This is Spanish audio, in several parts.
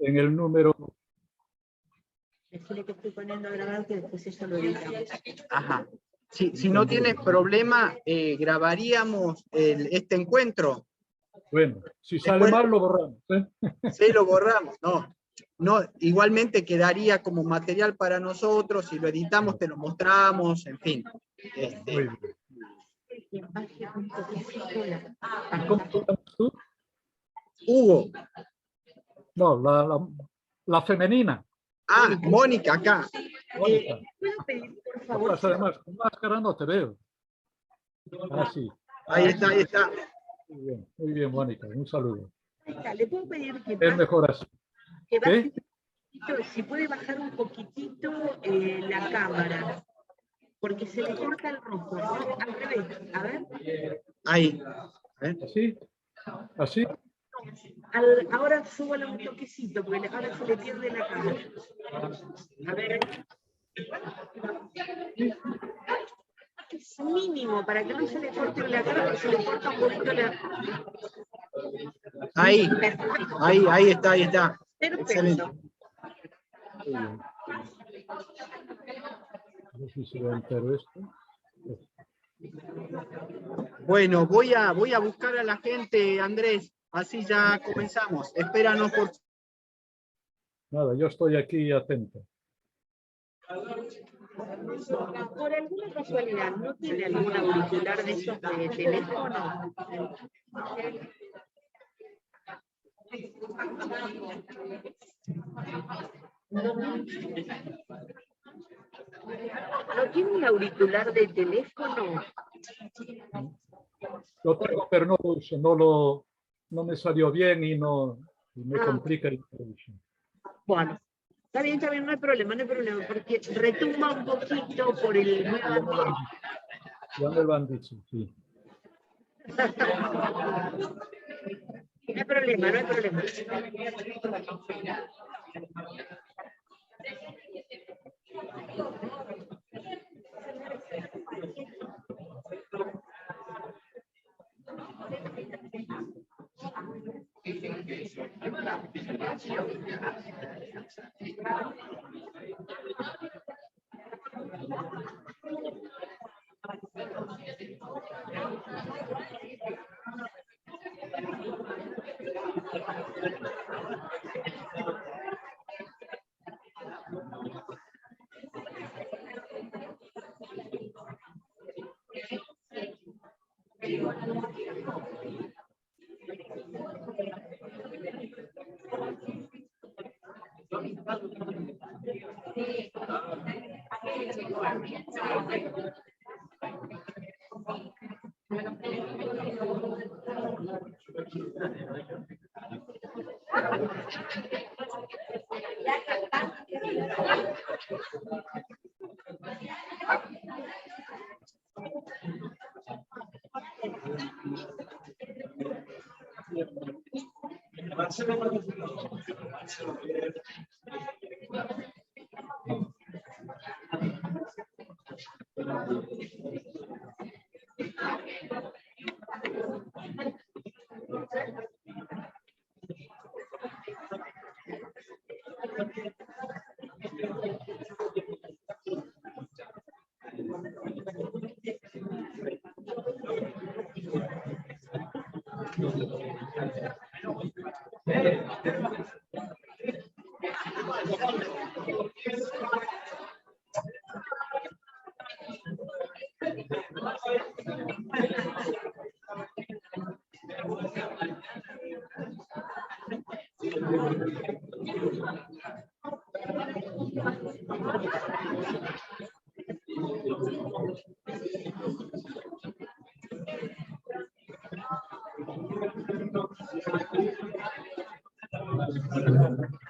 en el número... Decirle que estoy poniendo a grabar, que después eso lo editamos. Ajá. Si no tienes problema, grabaríamos este encuentro. Bueno, si sale Después, mal lo borramos. Sí, lo borramos. No, igualmente quedaría como material para nosotros. Si lo editamos, te lo mostramos, en fin. Muy bien. Que baje un poquito ¿Y cómo te llamas tú? Hugo. No, la femenina. Ah, Mónica, acá. Mónica. ¿Puedo pedir, por Atrás, favor? además, con máscara no te veo. Ah, sí. Ahí está, ahí está. Muy bien, Mónica. Un saludo. Le puedo pedir que Es baje, mejor así. que baje ¿Qué? un poquito, si puede bajar un poquitito la cámara, porque se le corta el rostro, ¿no? Al revés, a ver. Ahí. ¿Así? ¿Así? Ahora súbalo un toquecito, porque ahora se le pierde la cámara. A ver. Es mínimo, para que no se le corte la cara, porque se le corta un poquito la... Ahí. Perfecto. Ahí está, ahí está. Excelente. Perfecto. Muy bien. A ver si se va a entero esto. Bueno, voy a buscar a la gente, Andrés. Así ya comenzamos. Espéranos por... Nada, yo estoy aquí atento. Por alguna casualidad, ¿no tiene algún auricular de esos de teléfono? ¿No tiene un auricular de teléfono? Lo tengo, pero no lo uso. No me salió bien y me complica el televisión. Bueno, está bien, no hay problema, porque retumba un poquito por el... Ya me lo han dicho, sí. No hay problema.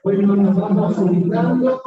Bueno, nos vamos ubicando.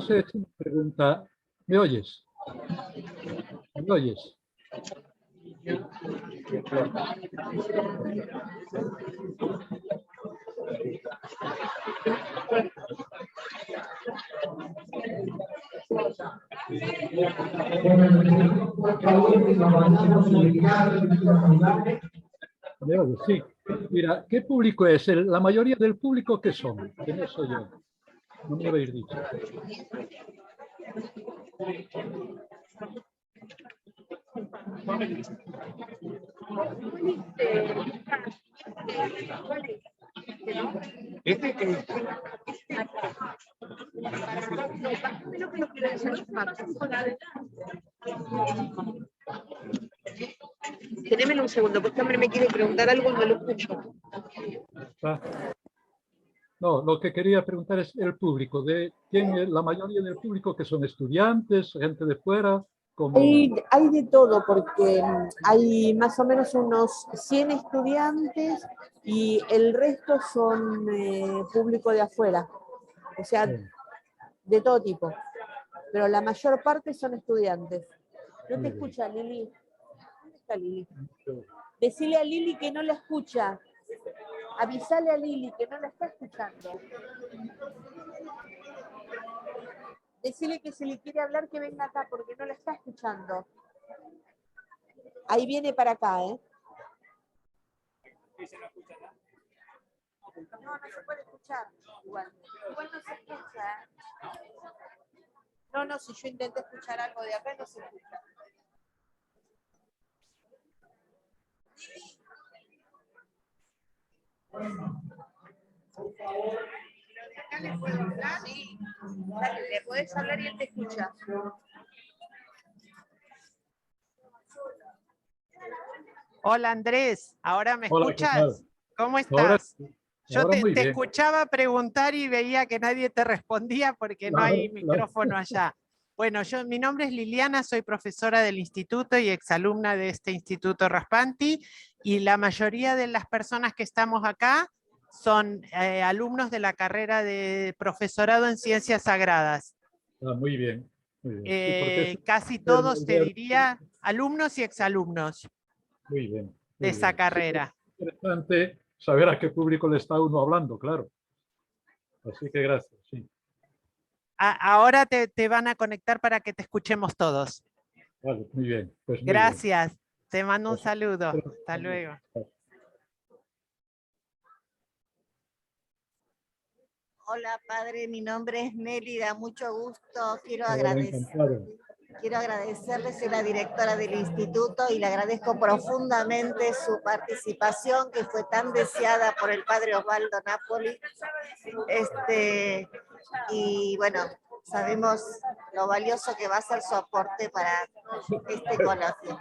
José, una pregunta. ¿Me oyes? ¿Me oyes? Me oyes, sí. Mira, ¿qué público es? La mayoría del público, ¿qué son? Que no soy yo. No me habéis dicho. Tenémelo un segundo, porque este hombre me quiere preguntar algo y no lo escucho. Ah. No, lo que quería preguntar es el público. ¿De quién es la mayoría del público, que son estudiantes, gente de fuera? Como... Hay de todo, porque hay más o menos unos 100 estudiantes y el resto son público de afuera, o sea, de todo tipo, pero la mayor parte son estudiantes. No te escucha, Lili. ¿Dónde está Lili? Decile a Lili que no la escucha. Avisale a Lili que no la está escuchando. Decile que si le quiere hablar que venga acá, porque no la está escuchando. Ahí viene para acá, ¿eh? No, no se puede escuchar. Igual no se escucha. No, si yo intenté escuchar algo de acá, no se escucha. ¿Acá le puedo hablar? Sí. Dale, le podés hablar y él te escucha. Hola Andrés, ¿ahora me Hola, escuchas? ¿Cómo Ahora, estás? Yo ahora te muy bien. escuchaba preguntar y veía que nadie te respondía porque no hay micrófono allá. Bueno, mi nombre es Liliana, soy profesora del instituto y exalumna de este Instituto Raspanti, y la mayoría de las personas que estamos acá son alumnos de la carrera de profesorado en Ciencias Sagradas. Muy bien. Muy bien. Sí, porque Casi todos, te diría, alumnos y exalumnos muy bien, de esa carrera. Sí, es interesante saber a qué público le está uno hablando, claro. Así que gracias, sí. Ahora te van a conectar para que te escuchemos todos. Vale, muy bien. Pues muy Gracias. bien. Te mando un Pues, saludo. Hasta luego. Hola, padre. Mi nombre es Nélida. Mucho gusto. Quiero Encantado. agradecerle, soy la directora del instituto y le agradezco profundamente su participación, que fue tan deseada por el padre Osvaldo Napoli. Y bueno, sabemos lo valioso que va a ser su aporte para este coloquio.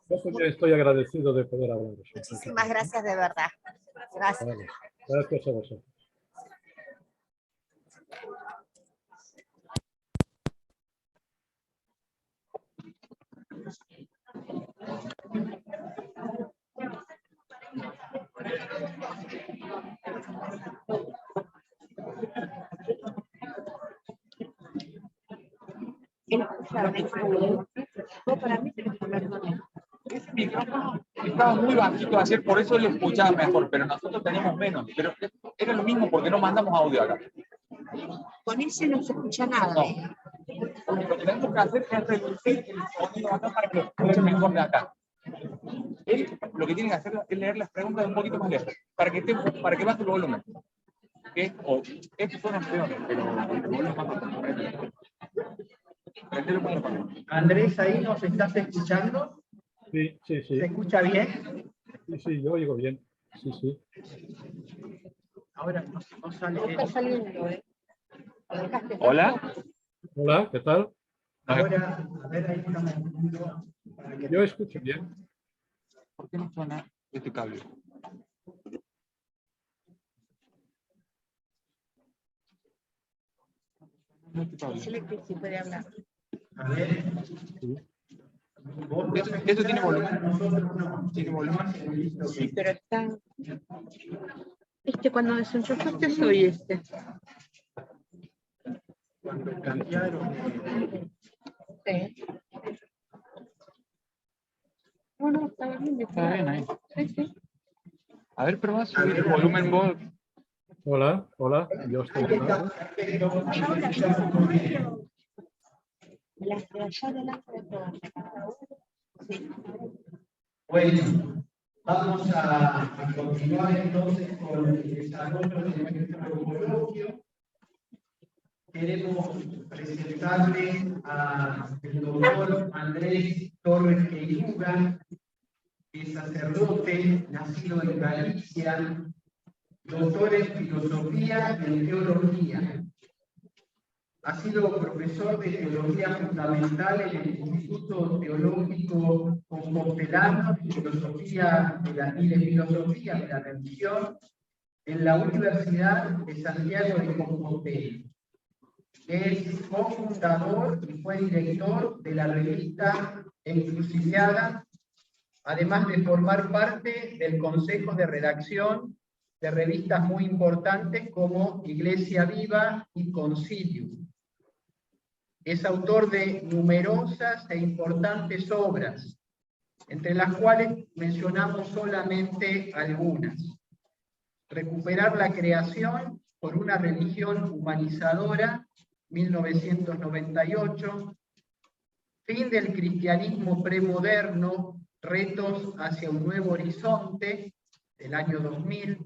Yo también estoy agradecido de poder hablar. Muchísimas gracias de verdad. Gracias. Vale. Gracias a vosotros. Ese micrófono estaba muy bajito ayer, por eso lo escuchaba mejor, pero nosotros tenemos menos. Pero era lo mismo porque no mandamos audio acá. Con ese no se escucha nada. No. Lo que tenemos que hacer es reducir el sonido acá para que lo escuche mejor de acá. Él lo que tiene que hacer es leer las preguntas un poquito más lejos, para que baje el volumen. Esto suena peor, pero el volumen más alto. Andrés, ¿ahí nos estás escuchando? Sí. ¿Se escucha bien? Sí, yo oigo bien. Sí. Ahora no sale. No está saliendo, ¿eh? Hola. Hola, ¿qué tal? Ahora, a ver, ahí estamos. Yo escucho bien. ¿Por qué no suena este cable? Decirle que sí puede hablar. A ver. Sí. ¿Esto tiene volumen? ¿Tiene volumen? Sí, pero está... cuando desenchufaste soy Cuando cambiaron. Sí. No, estaba bien. Está bien ahí. A ver, probá subir el volumen vos. Hola, hola, yo estoy grabando. Las de allá adelante de todas. Sí. Bueno, vamos a continuar entonces con el desarrollo de nuestro coloquio. Queremos presentarle al doctor Andrés Torres Queiruga, que es sacerdote, nacido en Galicia, doctor en filosofía y en teología. Ha sido profesor de teología fundamental en el Instituto Teológico Compostelano y de filosofía de la religión en la Universidad de Santiago de Compostela. Es cofundador y fue director de la revista Encrucijada, además de formar parte del consejo de redacción de revistas muy importantes como Iglesia Viva y Concilium. Es autor de numerosas e importantes obras, entre las cuales mencionamos solamente algunas. Recuperar la creación por una religión humanizadora, 1998. Fin del cristianismo premoderno, retos hacia un nuevo horizonte, del año 2000.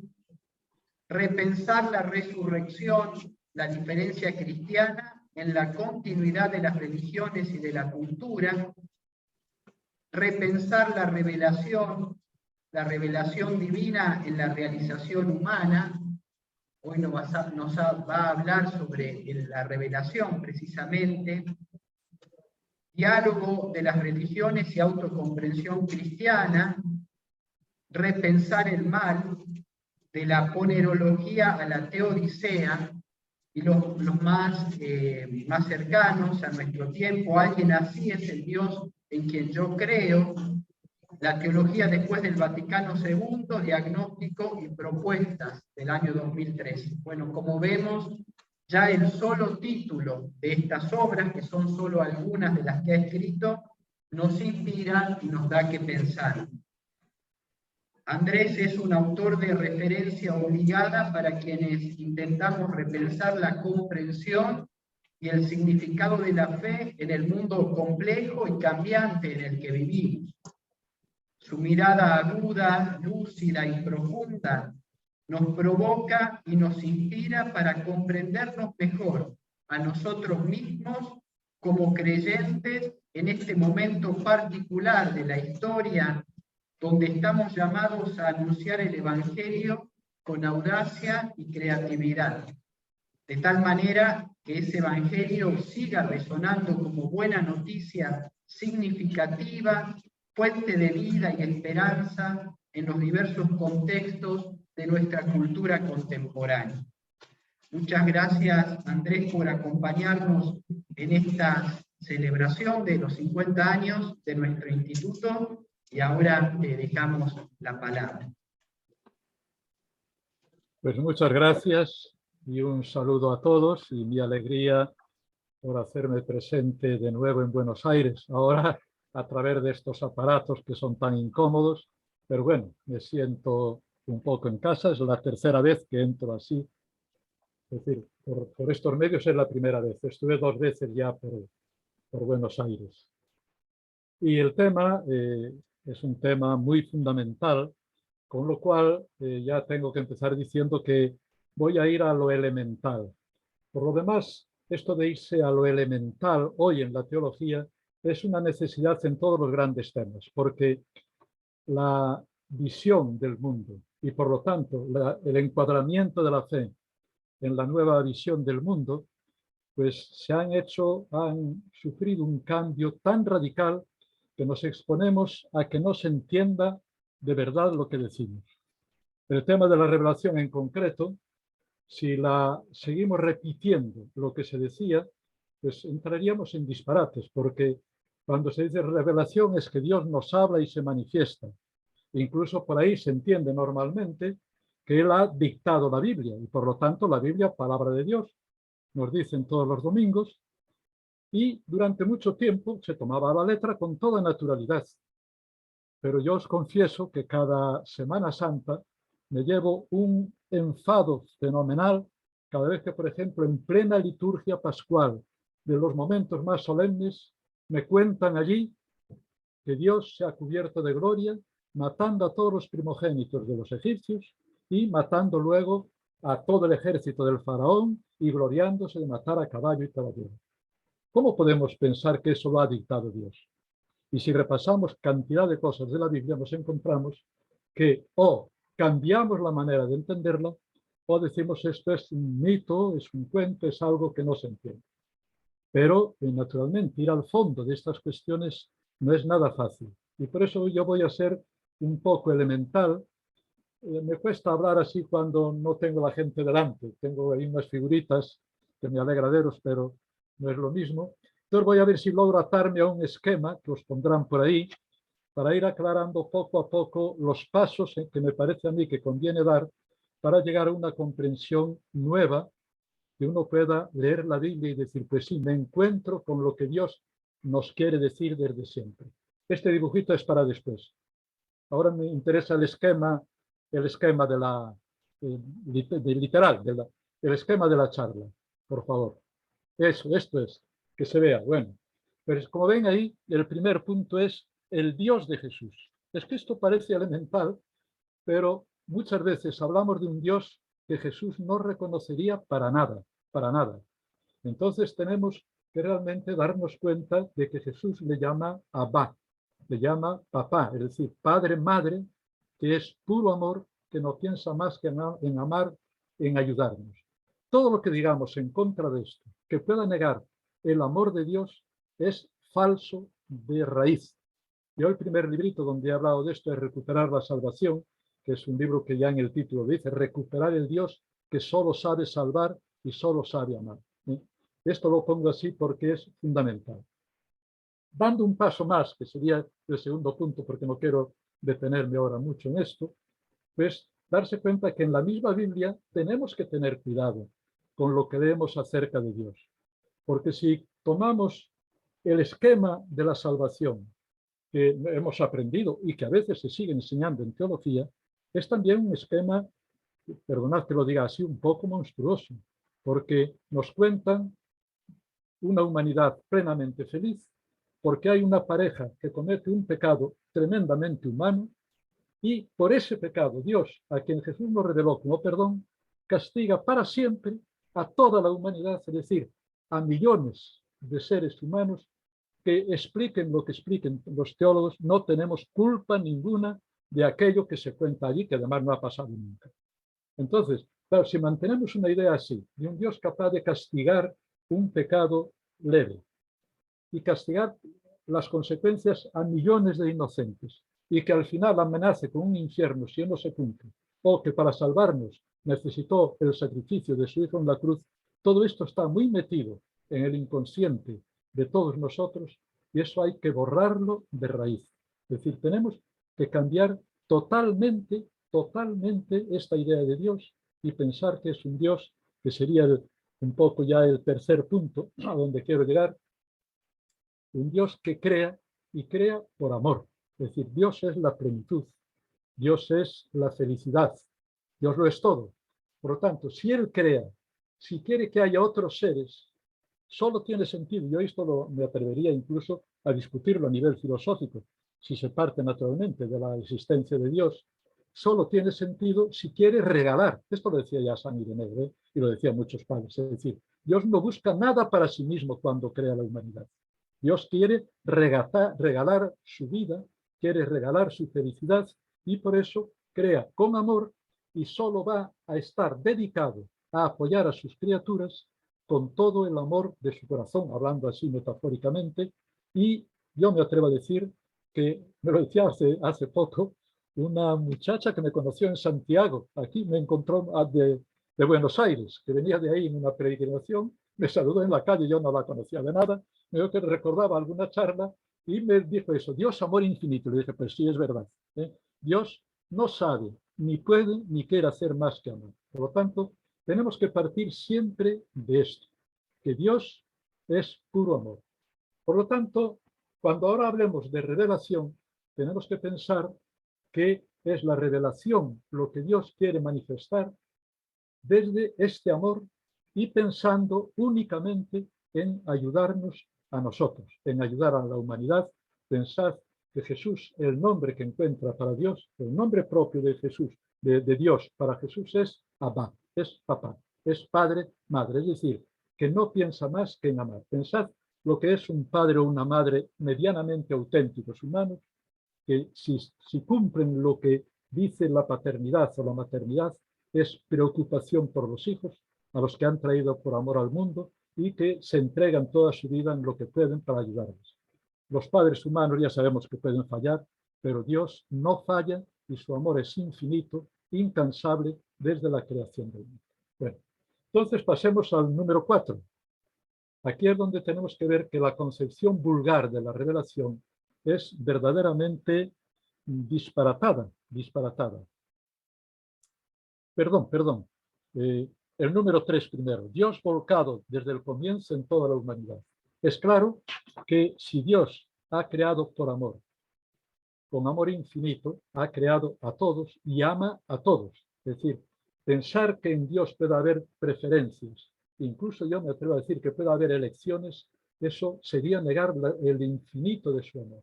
Repensar la resurrección, la diferencia cristiana en la continuidad de las religiones y de la cultura. Repensar la revelación divina en la realización humana. Hoy nos va a hablar sobre la revelación precisamente. Diálogo de las religiones y autocomprensión cristiana. Repensar el mal, de la ponerología a la teodicea, y los más cercanos a nuestro tiempo, alguien así es el Dios en quien yo creo, la teología después del Vaticano II, diagnóstico y propuestas del año 2013. Bueno, como vemos, ya el solo título de estas obras, que son solo algunas de las que ha escrito, nos inspira y nos da que pensar. Andrés es un autor de referencia obligada para quienes intentamos repensar la comprensión y el significado de la fe en el mundo complejo y cambiante en el que vivimos. Su mirada aguda, lúcida y profunda nos provoca y nos inspira para comprendernos mejor a nosotros mismos como creyentes en este momento particular de la historia, donde estamos llamados a anunciar el Evangelio con audacia y creatividad, de tal manera que ese Evangelio siga resonando como buena noticia significativa, fuente de vida y esperanza en los diversos contextos de nuestra cultura contemporánea. Muchas gracias, Andrés, por acompañarnos en esta celebración de los 50 años de nuestro instituto. Y ahora te dejamos la palabra. Pues muchas gracias y un saludo a todos y mi alegría por hacerme presente de nuevo en Buenos Aires, ahora a través de estos aparatos que son tan incómodos, pero bueno, me siento un poco en casa, es la tercera vez que entro así, es decir, por estos medios es la primera vez, estuve 2 veces ya por Buenos Aires. Y el tema es un tema muy fundamental, con lo cual ya tengo que empezar diciendo que voy a ir a lo elemental. Por lo demás, esto de irse a lo elemental hoy en la teología es una necesidad en todos los grandes temas, porque la visión del mundo y por lo tanto el encuadramiento de la fe en la nueva visión del mundo, pues han sufrido un cambio tan radical que nos exponemos a que no se entienda de verdad lo que decimos. El tema de la revelación en concreto, si la seguimos repitiendo lo que se decía, pues entraríamos en disparates, porque cuando se dice revelación es que Dios nos habla y se manifiesta. Incluso por ahí se entiende normalmente que Él ha dictado la Biblia y por lo tanto la Biblia, palabra de Dios. nos dicen todos los domingos, y durante mucho tiempo se tomaba la letra con toda naturalidad. Pero yo os confieso que cada Semana Santa me llevo un enfado fenomenal cada vez que, por ejemplo, en plena liturgia pascual, de los momentos más solemnes, me cuentan allí que Dios se ha cubierto de gloria, matando a todos los primogénitos de los egipcios y matando luego a todo el ejército del faraón y gloriándose de matar a caballo y caballero. ¿Cómo podemos pensar que eso lo ha dictado Dios? Y si repasamos cantidad de cosas de la Biblia, nos encontramos que o cambiamos la manera de entenderla, o decimos esto es un mito, es un cuento, es algo que no se entiende. Pero, naturalmente, ir al fondo de estas cuestiones no es nada fácil. Y por eso yo voy a ser un poco elemental. Me cuesta hablar así cuando no tengo la gente delante. Tengo ahí unas figuritas que me alegra veros, pero no es lo mismo. Entonces voy a ver si logro atarme a un esquema que os pondrán por ahí para ir aclarando poco a poco los pasos que me parece a mí que conviene dar para llegar a una comprensión nueva, que uno pueda leer la Biblia y decir, pues sí, me encuentro con lo que Dios nos quiere decir desde siempre. Este dibujito es para después. Ahora me interesa el esquema de la literal, el esquema de la charla, por favor. Esto es, que se vea. Bueno, pero como ven ahí, el primer punto es el Dios de Jesús. Es que esto parece elemental, pero muchas veces hablamos de un Dios que Jesús no reconocería para nada, para nada. Entonces tenemos que realmente darnos cuenta de que Jesús le llama Abba, le llama papá, es decir, padre, madre, que es puro amor, que no piensa más que en amar, en ayudarnos. Todo lo que digamos en contra de esto, que pueda negar el amor de Dios, es falso de raíz. Yo el primer librito donde he hablado de esto es Recuperar la Salvación, que es un libro que ya en el título dice, recuperar el Dios que solo sabe salvar y solo sabe amar. Esto lo pongo así porque es fundamental. Dando un paso más, que sería el segundo punto, porque no quiero detenerme ahora mucho en esto, pues darse cuenta que en la misma Biblia tenemos que tener cuidado con lo que leemos acerca de Dios. Porque si tomamos el esquema de la salvación que hemos aprendido y que a veces se sigue enseñando en teología, es también un esquema, perdonad que lo diga así, un poco monstruoso, porque nos cuentan una humanidad plenamente feliz, porque hay una pareja que comete un pecado tremendamente humano y por ese pecado Dios, a quien Jesús nos reveló como perdón, castiga para siempre a toda la humanidad, es decir, a millones de seres humanos que expliquen lo que expliquen los teólogos, no tenemos culpa ninguna de aquello que se cuenta allí, que además no ha pasado nunca. Entonces, claro, si mantenemos una idea así, de un Dios capaz de castigar un pecado leve y castigar las consecuencias a millones de inocentes y que al final amenace con un infierno si no se cumple, o que para salvarnos necesitó el sacrificio de su Hijo en la cruz, todo esto está muy metido en el inconsciente de todos nosotros y eso hay que borrarlo de raíz. Es decir, tenemos que cambiar totalmente esta idea de Dios y pensar que es un Dios que sería un poco ya el tercer punto a donde quiero llegar, un Dios que crea y crea por amor. Es decir, Dios es la plenitud, Dios es la felicidad, Dios lo es todo. Por lo tanto, si Él crea, si quiere que haya otros seres, solo tiene sentido, yo esto me atrevería incluso a discutirlo a nivel filosófico, si se parte naturalmente de la existencia de Dios, solo tiene sentido si quiere regalar. Esto lo decía ya San Ireneo, y lo decían muchos padres. Es decir, Dios no busca nada para sí mismo cuando crea la humanidad. Dios quiere regalar su vida, quiere regalar su felicidad y por eso crea con amor y solo va a estar dedicado a apoyar a sus criaturas con todo el amor de su corazón, hablando así metafóricamente. Y yo me atrevo a decir que, me lo decía hace poco, una muchacha que me conoció en Santiago, aquí me encontró de Buenos Aires, que venía de ahí en una peregrinación, me saludó en la calle, yo no la conocía de nada, me dijo que recordaba alguna charla y me dijo eso, Dios amor infinito. Le dije, pues sí, es verdad. Dios no sabe, ni puede, ni quiere hacer más que amar. Por lo tanto, tenemos que partir siempre de esto. que Dios es puro amor. Por lo tanto, cuando ahora hablemos de revelación, tenemos que pensar que es la revelación lo que Dios quiere manifestar desde este amor y pensando únicamente en ayudarnos a nosotros, en ayudar a la humanidad. Pensad que Jesús, el nombre que encuentra para Dios, el nombre propio de Jesús, de Dios para Jesús es Abba, es papá, es padre, madre, es decir, que no piensa más que en amar. Pensad lo que es un padre o una madre medianamente auténticos, humanos, que si cumplen lo que dice la paternidad o la maternidad, es preocupación por los hijos, a los que han traído por amor al mundo y que se entregan toda su vida en lo que pueden para ayudarles. Los padres humanos ya sabemos que pueden fallar, pero Dios no falla y su amor es infinito, incansable desde la creación del mundo. Bueno, entonces pasemos al número 4. Aquí es donde tenemos que ver que la concepción vulgar de la revelación es verdaderamente disparatada. Perdón. El número 3 primero. Dios volcado desde el comienzo en toda la humanidad. Es claro que si Dios ha creado por amor, con amor infinito, ha creado a todos y ama a todos. Es decir, pensar que en Dios puede haber preferencias, incluso yo me atrevo a decir que puede haber elecciones, eso sería negar el infinito de su amor.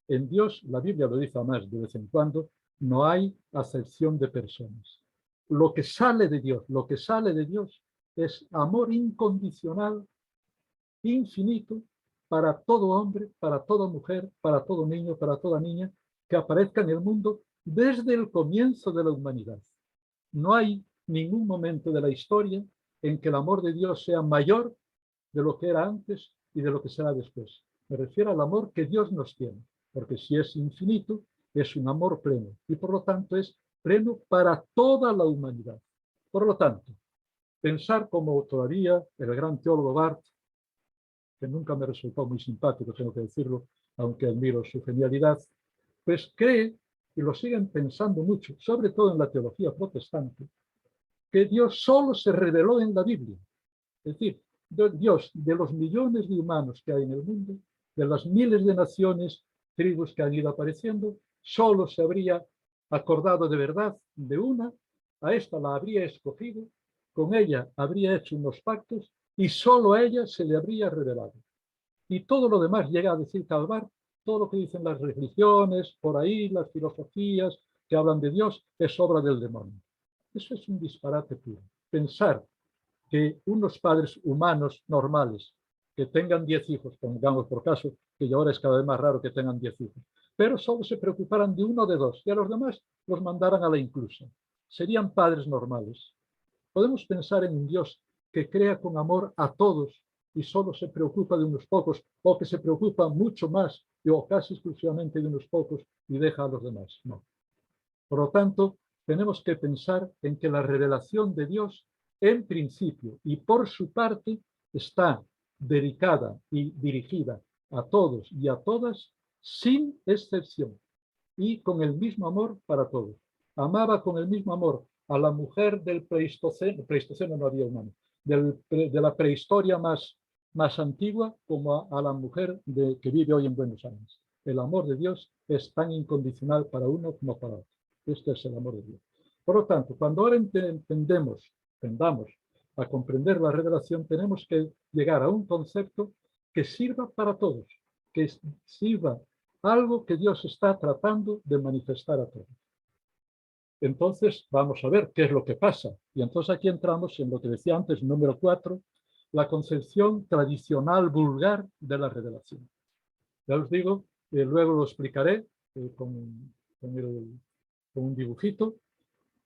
En Dios, la Biblia lo dice además de vez en cuando, no hay acepción de personas. Lo que sale de Dios es amor incondicional, infinito, para todo hombre, para toda mujer, para todo niño, para toda niña, que aparezca en el mundo desde el comienzo de la humanidad. No hay ningún momento de la historia en que el amor de Dios sea mayor de lo que era antes y de lo que será después. Me refiero al amor que Dios nos tiene, porque si es infinito, es un amor pleno, y por lo tanto es pleno para toda la humanidad. Por lo tanto, pensar como todavía el gran teólogo Barth, que nunca me resultó muy simpático, tengo que decirlo, aunque admiro su genialidad, pues cree, y lo siguen pensando mucho, sobre todo en la teología protestante, que Dios solo se reveló en la Biblia. Es decir, Dios, de los millones de humanos que hay en el mundo, de las miles de naciones, tribus que han ido apareciendo, solo se habría acordado de verdad de una, a esta la habría escogido, con ella habría hecho unos pactos y solo a ella se le habría revelado. Y todo lo demás, llega a decir Calvar, todo lo que dicen las religiones, por ahí, las filosofías que hablan de Dios, es obra del demonio. Eso es un disparate puro. Pensar que unos padres humanos normales que tengan 10 hijos, pongamos por caso, que ahora es cada vez más raro que tengan 10 hijos, pero solo se preocuparan de uno o de dos y a los demás los mandaran a la inclusa. Serían padres normales. Podemos pensar en un Dios que crea con amor a todos y solo se preocupa de unos pocos, o que se preocupa mucho más o casi exclusivamente de unos pocos y deja a los demás. No. Por lo tanto, tenemos que pensar en que la revelación de Dios, en principio y por su parte, está dedicada y dirigida a todos y a todas sin excepción y con el mismo amor para todos. Amaba con el mismo amor a la mujer del Pleistoceno no había humano, de la prehistoria más antigua como a la mujer que vive hoy en Buenos Aires. El amor de Dios es tan incondicional para uno como para otro. Este es el amor de Dios. Por lo tanto, cuando ahora tendamos a comprender la revelación, tenemos que llegar a un concepto que sirva para todos, que sirva algo que Dios está tratando de manifestar a todos. Entonces, vamos a ver qué es lo que pasa. Y entonces aquí entramos en lo que decía antes, número 4, la concepción tradicional vulgar de la revelación. Ya os digo, luego lo explicaré con un dibujito,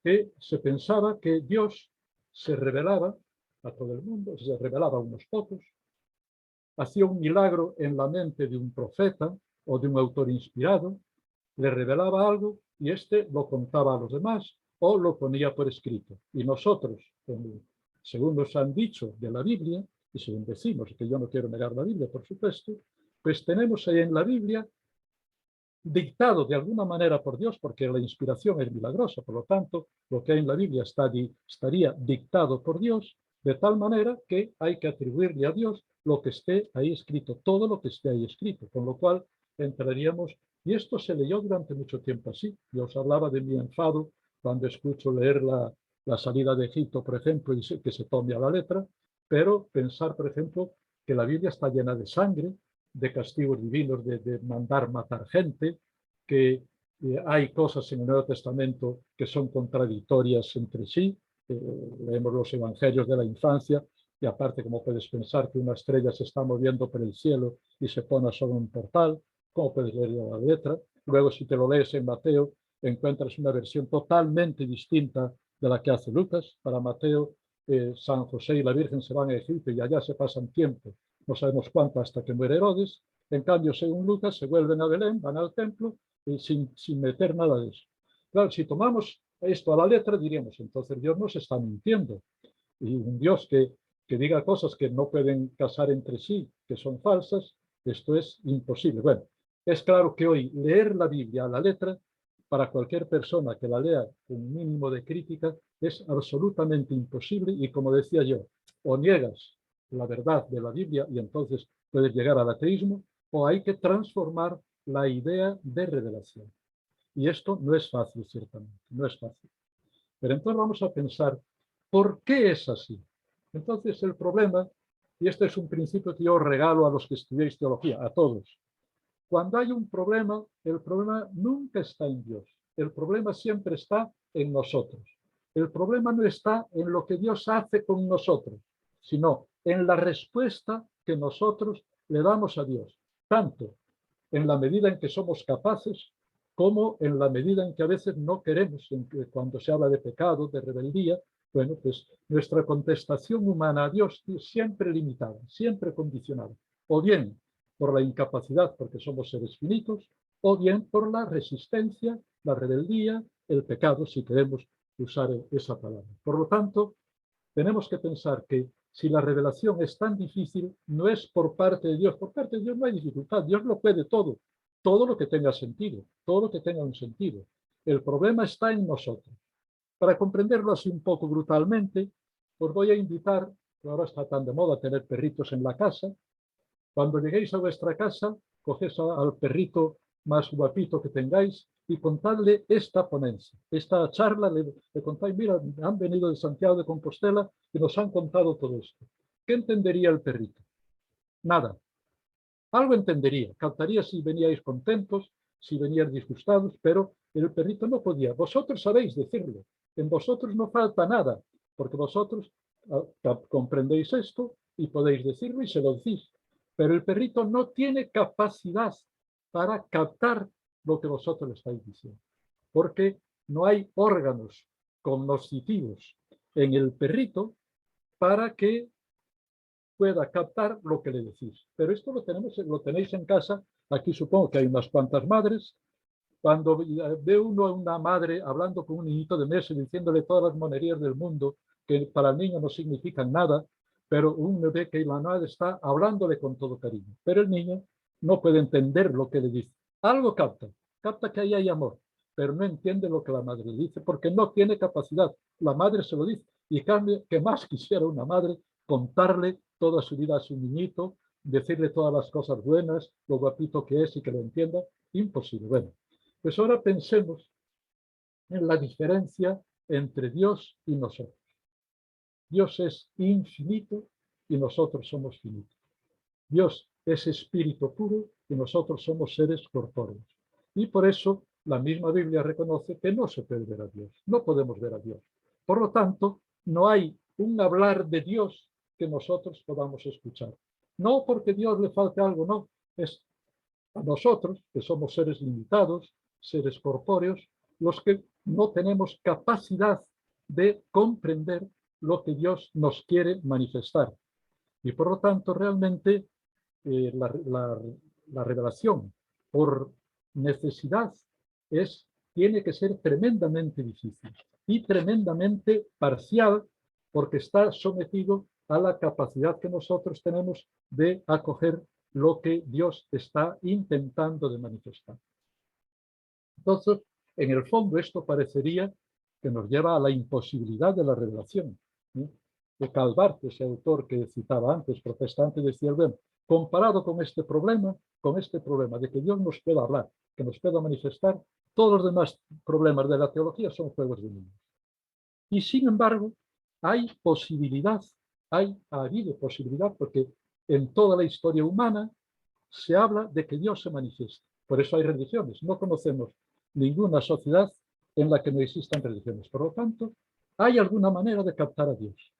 que se pensaba que Dios se revelaba a todo el mundo, se revelaba a unos pocos, hacía un milagro en la mente de un profeta o de un autor inspirado, le revelaba algo y éste lo contaba a los demás o lo ponía por escrito. Y nosotros, según nos han dicho de la Biblia, y según decimos, que yo no quiero negar la Biblia, por supuesto, pues tenemos ahí en la Biblia, dictado de alguna manera por Dios, porque la inspiración es milagrosa, por lo tanto, lo que hay en la Biblia estaría dictado por Dios, De tal manera que hay que atribuirle a Dios lo que esté ahí escrito, todo lo que esté ahí escrito, con lo cual entraríamos, y esto se leyó durante mucho tiempo así. Yo os hablaba de mi enfado cuando escucho leer la salida de Egipto, por ejemplo, y que se tome a la letra, pero pensar, por ejemplo, que la Biblia está llena de sangre, de castigos divinos, de mandar matar gente, que hay cosas en el Nuevo Testamento que son contradictorias entre sí. Leemos los evangelios de la infancia y aparte, como puedes pensar que una estrella se está moviendo por el cielo y se pone sobre un portal, ¿cómo puedes leer la letra? Luego, si te lo lees en Mateo, encuentras una versión totalmente distinta de la que hace Lucas. Para Mateo, San José y la Virgen se van a Egipto y allá se pasan tiempo, no sabemos cuánto, hasta que muere Herodes. En cambio, según Lucas, se vuelven a Belén, van al templo, sin meter nada de eso. Claro, si tomamos esto a la letra, diríamos, entonces Dios nos está mintiendo. Y un Dios que diga cosas que no pueden casar entre sí, que son falsas, esto es imposible. Bueno, es claro que hoy leer la Biblia a la letra, para cualquier persona que la lea con un mínimo de crítica, es absolutamente imposible y, como decía yo, o niegas la verdad de la Biblia y entonces puedes llegar al ateísmo, o hay que transformar la idea de revelación. Y esto no es fácil, ciertamente, no es fácil. Pero entonces vamos a pensar, ¿por qué es así? Entonces el problema, y este es un principio que yo regalo a los que estudiáis teología, a todos. Cuando hay un problema, el problema nunca está en Dios. El problema siempre está en nosotros. El problema no está en lo que Dios hace con nosotros, sino en la respuesta que nosotros le damos a Dios, tanto en la medida en que somos capaces, como en la medida en que a veces no queremos, cuando se habla de pecado, de rebeldía. Bueno, pues nuestra contestación humana a Dios es siempre limitada, siempre condicionada, o bien por la incapacidad, porque somos seres finitos, o bien por la resistencia, la rebeldía, el pecado, si queremos usar esa palabra. Por lo tanto, tenemos que pensar que si la revelación es tan difícil, no es por parte de Dios. Por parte de Dios no hay dificultad. Dios lo puede todo. Todo lo que tenga sentido. Todo lo que tenga un sentido. El problema está en nosotros. Para comprenderlo así un poco brutalmente, os voy a invitar, que ahora está tan de moda tener perritos en la casa. Cuando lleguéis a vuestra casa, cogéis al perrito más guapito que tengáis y contadle esta ponencia, esta charla, le contáis, mira, han venido de Santiago de Compostela y nos han contado todo esto. ¿Qué entendería el perrito? Nada. Algo entendería, captaría si veníais contentos, si veníais disgustados, pero el perrito no podía. Vosotros sabéis decirlo, en vosotros no falta nada, porque vosotros comprendéis esto y podéis decirlo y se lo decís. Pero el perrito no tiene capacidad para captar lo que vosotros le estáis diciendo, porque no hay órganos cognitivos en el perrito para que pueda captar lo que le decís. Pero esto lo tenéis en casa. Aquí supongo que hay unas cuantas madres. Cuando ve uno a una madre hablando con un niñito de meses, diciéndole todas las monerías del mundo, que para el niño no significan nada, pero uno ve que la madre está hablándole con todo cariño. Pero el niño no puede entender lo que le dice. Algo capta que ahí hay amor, pero no entiende lo que la madre le dice porque no tiene capacidad. La madre se lo dice. Y cambia, ¿qué más quisiera una madre? Contarle toda su vida a su niñito, decirle todas las cosas buenas, lo guapito que es y que lo entienda. Imposible. Bueno, pues ahora pensemos en la diferencia entre Dios y nosotros. Dios es infinito y nosotros somos finitos. Dios es espíritu puro y nosotros somos seres corpóreos. Y por eso la misma Biblia reconoce que no se puede ver a Dios. No podemos ver a Dios. Por lo tanto, no hay un hablar de Dios que nosotros podamos escuchar. No porque a Dios le falte algo, no. Es a nosotros, que somos seres limitados, seres corpóreos, los que no tenemos capacidad de comprender lo que Dios nos quiere manifestar. Y por lo tanto, realmente, la revelación por necesidad tiene que ser tremendamente difícil y tremendamente parcial porque está sometido a la capacidad que nosotros tenemos de acoger lo que Dios está intentando de manifestar. Entonces, en el fondo, esto parecería que nos lleva a la imposibilidad de la revelación, ¿sí? Karl Barth, ese autor que citaba antes, protestante, decía, bueno, comparado con este problema de que Dios nos pueda hablar, que nos pueda manifestar, todos los demás problemas de la teología son juegos de niños. Y sin embargo, hay posibilidad, ha habido posibilidad, porque en toda la historia humana se habla de que Dios se manifiesta. Por eso hay religiones. No conocemos ninguna sociedad en la que no existan religiones. Por lo tanto, hay alguna manera de captar a Dios.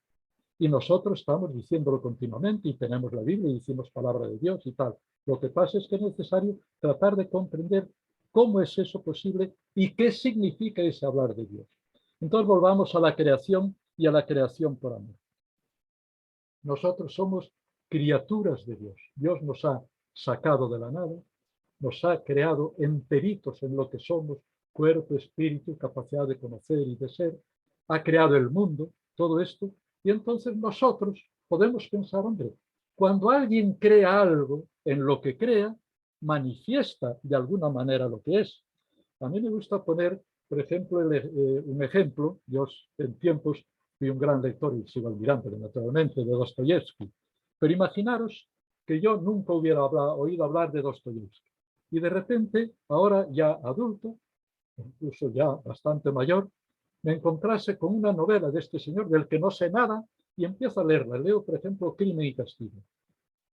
Y nosotros estamos diciéndolo continuamente y tenemos la Biblia y decimos palabra de Dios y tal. Lo que pasa es que es necesario tratar de comprender cómo es eso posible y qué significa ese hablar de Dios. Entonces volvamos a la creación y a la creación por amor. Nosotros somos criaturas de Dios. Dios nos ha sacado de la nada, nos ha creado enteritos en lo que somos, cuerpo, espíritu, capacidad de conocer y de ser, ha creado el mundo, todo esto, y entonces nosotros podemos pensar, hombre, cuando alguien crea algo, en lo que crea, manifiesta de alguna manera lo que es. A mí me gusta poner, por ejemplo, un ejemplo. Yo en tiempos fui un gran lector y sigo admirándole, naturalmente, de Dostoyevsky. Pero imaginaros que yo nunca hubiera oído hablar de Dostoyevsky. Y de repente, ahora ya adulto, incluso ya bastante mayor, me encontrase con una novela de este señor del que no sé nada y empiezo a leerla. Leo, por ejemplo, Crimen y Castigo.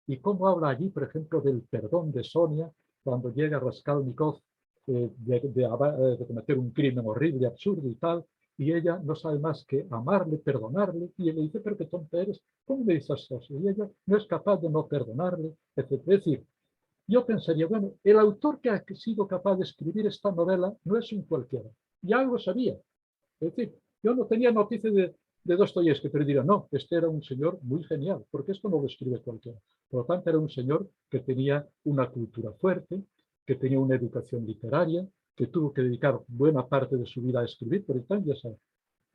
Y cómo habla allí, por ejemplo, del perdón de Sonia cuando llega Raskolnikov de cometer un crimen horrible, absurdo y tal, y ella no sabe más que amarle, perdonarle, y él le dice, pero qué tonta eres, ¿cómo me dices eso? Y ella no es capaz de no perdonarle, etc. Es decir, yo pensaría, bueno, el autor que ha sido capaz de escribir esta novela no es un cualquiera, y algo sabía. Es decir, yo no tenía noticia de Dostoyevsky, pero diría, no, este era un señor muy genial, porque esto no lo escribe cualquiera. Por lo tanto, era un señor que tenía una cultura fuerte, que tenía una educación literaria, que tuvo que dedicar buena parte de su vida a escribir, pero ya sabe.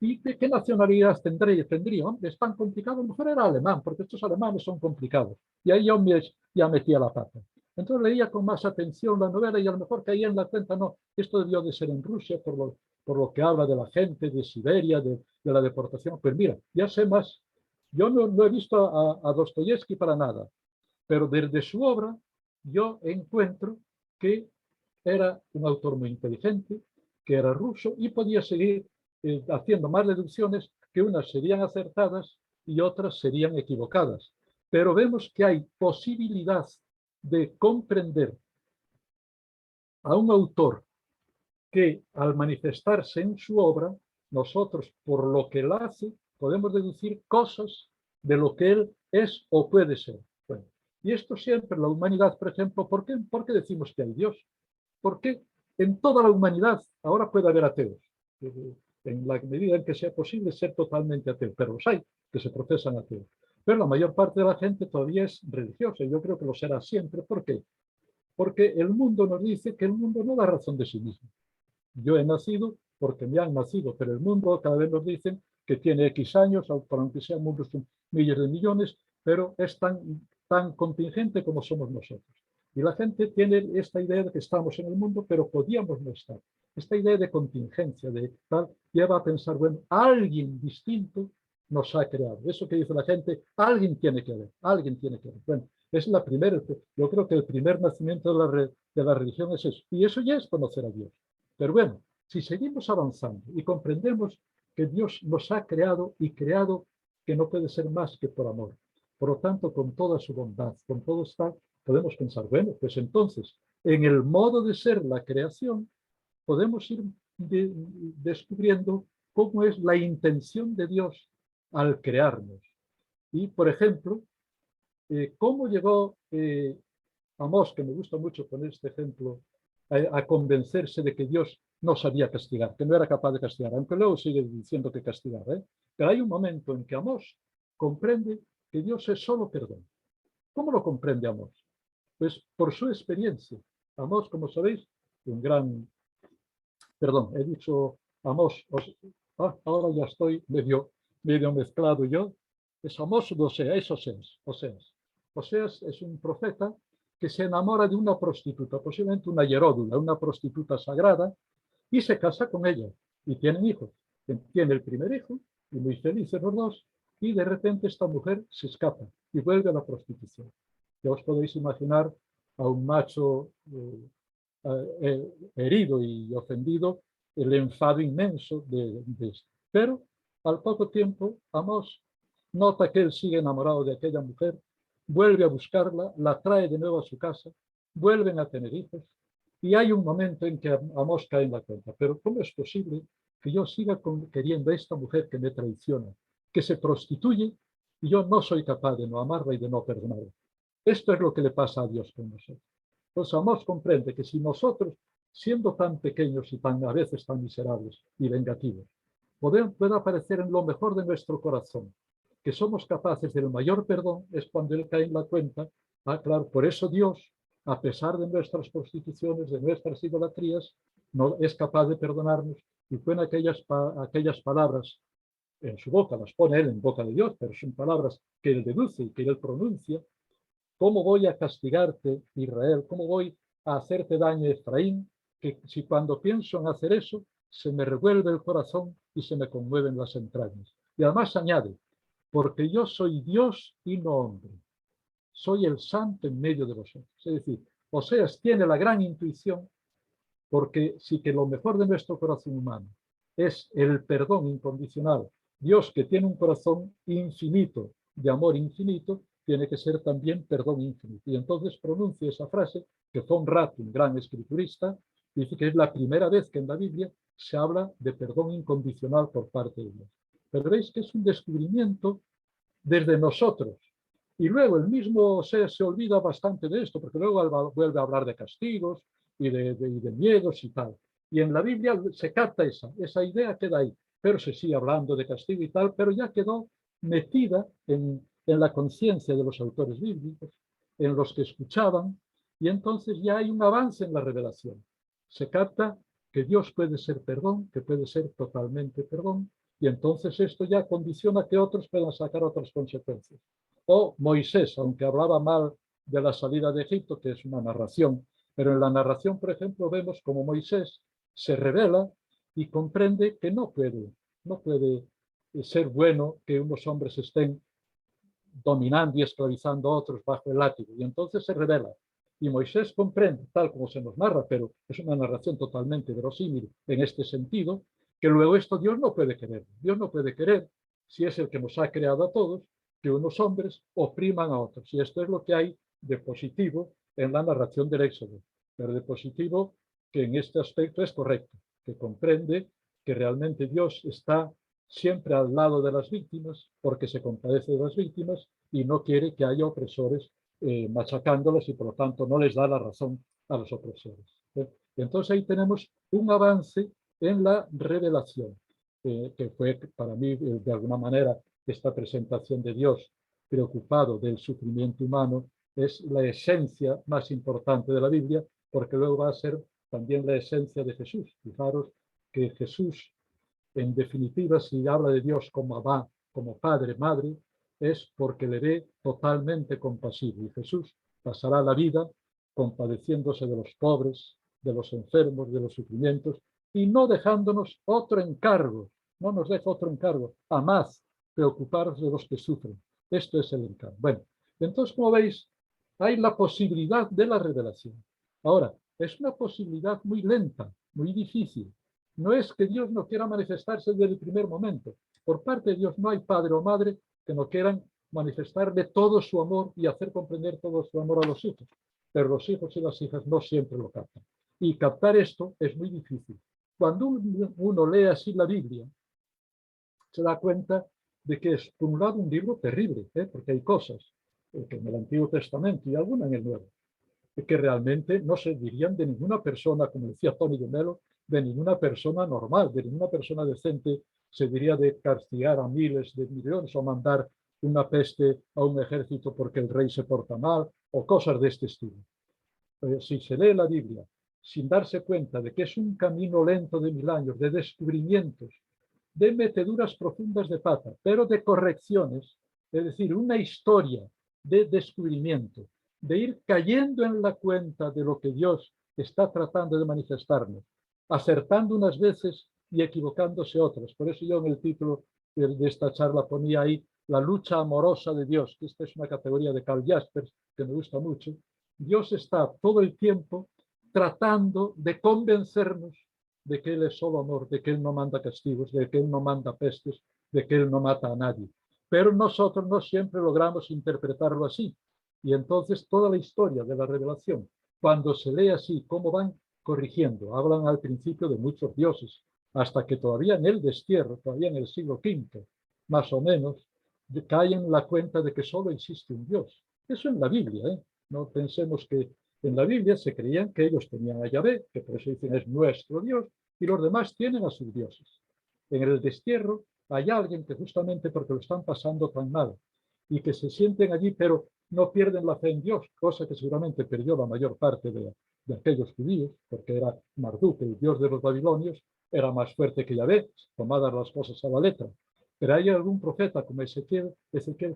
¿Y de qué nacionalidad tendría? Hombre, es tan complicado, a lo mejor era alemán, porque estos alemanes son complicados. Y ahí yo ya metía la pata. Entonces leía con más atención la novela y a lo mejor caía en la cuenta, no, esto debió de ser en Rusia por lo que habla de la gente, de Siberia, de la deportación. Pues mira, ya sé más. Yo no he visto a Dostoyevsky para nada, pero desde su obra yo encuentro que era un autor muy inteligente, que era ruso y podía seguir haciendo más deducciones que unas serían acertadas y otras serían equivocadas. Pero vemos que hay posibilidad de comprender a un autor que al manifestarse en su obra, nosotros por lo que él hace podemos deducir cosas de lo que él es o puede ser. Bueno, y esto siempre, la humanidad, por ejemplo, ¿por qué decimos que hay Dios? Porque en toda la humanidad ahora puede haber ateos, en la medida en que sea posible ser totalmente ateo, pero los hay que se profesan ateos. Pero la mayor parte de la gente todavía es religiosa y yo creo que lo será siempre. ¿Por qué? Porque el mundo nos dice que el mundo no da razón de sí mismo. Yo he nacido porque me han nacido, pero el mundo cada vez nos dicen que tiene X años, aunque sean muchos miles de millones, pero es tan contingente como somos nosotros. Y la gente tiene esta idea de que estamos en el mundo, pero podíamos no estar. Esta idea de contingencia, de tal, lleva a pensar, bueno, alguien distinto nos ha creado. Eso que dice la gente, alguien tiene que ver, alguien tiene que ver. Bueno, es la primera, yo creo que el primer nacimiento de la religión es eso. Y eso ya es conocer a Dios. Pero bueno, si seguimos avanzando y comprendemos que Dios nos ha creado y creado que no puede ser más que por amor, por lo tanto, con toda su bondad, con todo está, podemos pensar, bueno, pues entonces, en el modo de ser la creación, podemos ir descubriendo cómo es la intención de Dios al crearnos. Y, por ejemplo, cómo llegó Amós, que me gusta mucho poner este ejemplo, a convencerse de que Dios no sabía castigar, que no era capaz de castigar, aunque luego sigue diciendo que castigar. Pero hay un momento en que Amós comprende que Dios es solo perdón. ¿Cómo lo comprende Amós? Pues por su experiencia. Amós, como sabéis, un gran... Perdón, he dicho Amós. Ahora ya estoy medio mezclado yo. Es Amós o Oseas, es Oseas. Oseas es un profeta que se enamora de una prostituta, posiblemente una hieródula, una prostituta sagrada, y se casa con ella, y tienen hijos. Tiene el primer hijo, y muy felices los dos, y de repente esta mujer se escapa y vuelve a la prostitución. Ya os podéis imaginar a un macho herido y ofendido, el enfado inmenso de esto. Pero al poco tiempo, Amós nota que él sigue enamorado de aquella mujer, vuelve a buscarla, la trae de nuevo a su casa, vuelven a tener hijos, y hay un momento en que Amós cae en la cuenta. Pero ¿cómo es posible que yo siga queriendo a esta mujer que me traiciona, que se prostituye, y yo no soy capaz de no amarla y de no perdonarla? Esto es lo que le pasa a Dios con nosotros. Entonces Amós comprende que si nosotros, siendo tan pequeños y a veces tan miserables y vengativos, puede aparecer en lo mejor de nuestro corazón, que somos capaces del mayor perdón, es cuando Él cae en la cuenta. Claro, por eso Dios, a pesar de nuestras prostituciones, de nuestras idolatrías, no es capaz de perdonarnos, y pone aquellas palabras en su boca, las pone Él en boca de Dios, pero son palabras que Él deduce y que Él pronuncia. ¿Cómo voy a castigarte, Israel? ¿Cómo voy a hacerte daño, Efraín? Que si cuando pienso en hacer eso, se me revuelve el corazón y se me conmueven las entrañas. Y además añade, porque yo soy Dios y no hombre. Soy el santo en medio de vosotros. Es decir, Oseas tiene la gran intuición, porque sí que lo mejor de nuestro corazón humano es el perdón incondicional. Dios, que tiene un corazón infinito, de amor infinito, tiene que ser también perdón infinito. Y entonces pronuncia esa frase que von Rat, un gran escriturista, dice que es la primera vez que en la Biblia se habla de perdón incondicional por parte de Dios. Pero veis que es un descubrimiento desde nosotros. Y luego el mismo se olvida bastante de esto, porque luego vuelve a hablar de castigos y de miedos y tal. Y en la Biblia se capta esa idea, queda ahí, pero se sigue hablando de castigo y tal, pero ya quedó metida en la conciencia de los autores bíblicos, en los que escuchaban, y entonces ya hay un avance en la revelación. Se capta que Dios puede ser perdón, que puede ser totalmente perdón, y entonces esto ya condiciona que otros puedan sacar otras consecuencias. O Moisés, aunque hablaba mal de la salida de Egipto, que es una narración, pero en la narración, por ejemplo, vemos como Moisés se revela y comprende que no puede ser bueno que unos hombres estén dominando y esclavizando a otros bajo el látigo. Y entonces se revela. Y Moisés comprende, tal como se nos narra, pero es una narración totalmente verosímil en este sentido, que luego esto Dios no puede querer. Dios no puede querer, si es el que nos ha creado a todos, que unos hombres opriman a otros. Y esto es lo que hay de positivo en la narración del Éxodo, pero de positivo que en este aspecto es correcto, que comprende que realmente Dios está siempre al lado de las víctimas, porque se compadece de las víctimas y no quiere que haya opresores machacándolos, y por lo tanto no les da la razón a los opresores. Entonces ahí tenemos un avance en la revelación, que fue para mí de alguna manera esta presentación de Dios preocupado del sufrimiento humano, es la esencia más importante de la Biblia, porque luego va a ser también la esencia de Jesús. Fijaros que Jesús, en definitiva, si habla de Dios como Abba, como Padre, Madre, es porque le ve totalmente compasivo. Y Jesús pasará la vida compadeciéndose de los pobres, de los enfermos, de los sufrimientos, y no dejándonos otro encargo. No nos deja otro encargo, a más preocuparnos de los que sufren. Esto es el encargo. Bueno, entonces, como veis, hay la posibilidad de la revelación. Ahora, es una posibilidad muy lenta, muy difícil. No es que Dios no quiera manifestarse desde el primer momento. Por parte de Dios no hay padre o madre que no quieran manifestarle todo su amor y hacer comprender todo su amor a los hijos. Pero los hijos y las hijas no siempre lo captan. Y captar esto es muy difícil. Cuando uno lee así la Biblia, se da cuenta de que es, por un lado, un libro terrible, porque hay cosas en el Antiguo Testamento y alguna en el Nuevo, que realmente no se dirían de ninguna persona, como decía Tony de Mello, de ninguna persona normal, de ninguna persona decente, se diría de castigar a miles de millones o mandar una peste a un ejército porque el rey se porta mal o cosas de este estilo. Si se lee la Biblia sin darse cuenta de que es un camino lento de 1000 años, de descubrimientos, de meteduras profundas de pata, pero de correcciones, es decir, una historia de descubrimiento, de ir cayendo en la cuenta de lo que Dios está tratando de manifestarnos, acertando unas veces y equivocándose otras. Por eso yo en el título de esta charla ponía ahí la lucha amorosa de Dios, que esta es una categoría de Karl Jaspers que me gusta mucho. Dios está todo el tiempo tratando de convencernos de que Él es solo amor, de que Él no manda castigos, de que Él no manda pestes, de que Él no mata a nadie. Pero nosotros no siempre logramos interpretarlo así. Y entonces toda la historia de la revelación, cuando se lee así, cómo van corrigiendo. Hablan al principio de muchos dioses, hasta que todavía en el destierro, todavía en el siglo V, más o menos, caen en la cuenta de que solo existe un Dios. Eso en la Biblia, ¿eh? No pensemos que en la Biblia se creían que ellos tenían a Yahvé, que por eso dicen es nuestro Dios, y los demás tienen a sus dioses. En el destierro hay alguien que justamente porque lo están pasando tan mal y que se sienten allí, pero no pierden la fe en Dios, cosa que seguramente perdió la mayor parte de aquellos judíos, porque era Marduk, el dios de los babilonios, era más fuerte que Yahvé, tomadas las cosas a la letra. Pero hay algún profeta como Ezequiel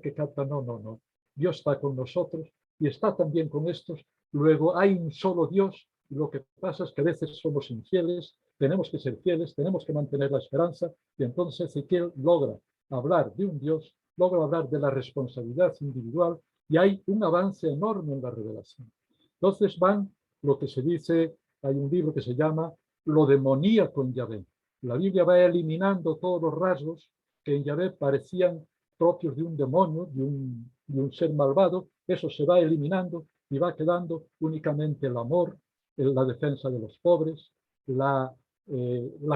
que capta, no, Dios está con nosotros y está también con estos. Luego hay un solo Dios, y lo que pasa es que a veces somos infieles, tenemos que ser fieles, tenemos que mantener la esperanza, y entonces Ezequiel logra hablar de un Dios, logra hablar de la responsabilidad individual, y hay un avance enorme en la revelación. Entonces van lo que se dice, hay un libro que se llama Lo demoníaco en Yahvé. La Biblia va eliminando todos los rasgos que en Yahvé parecían propios de un demonio, de un ser malvado. Eso se va eliminando y va quedando únicamente el amor, la defensa de los pobres, la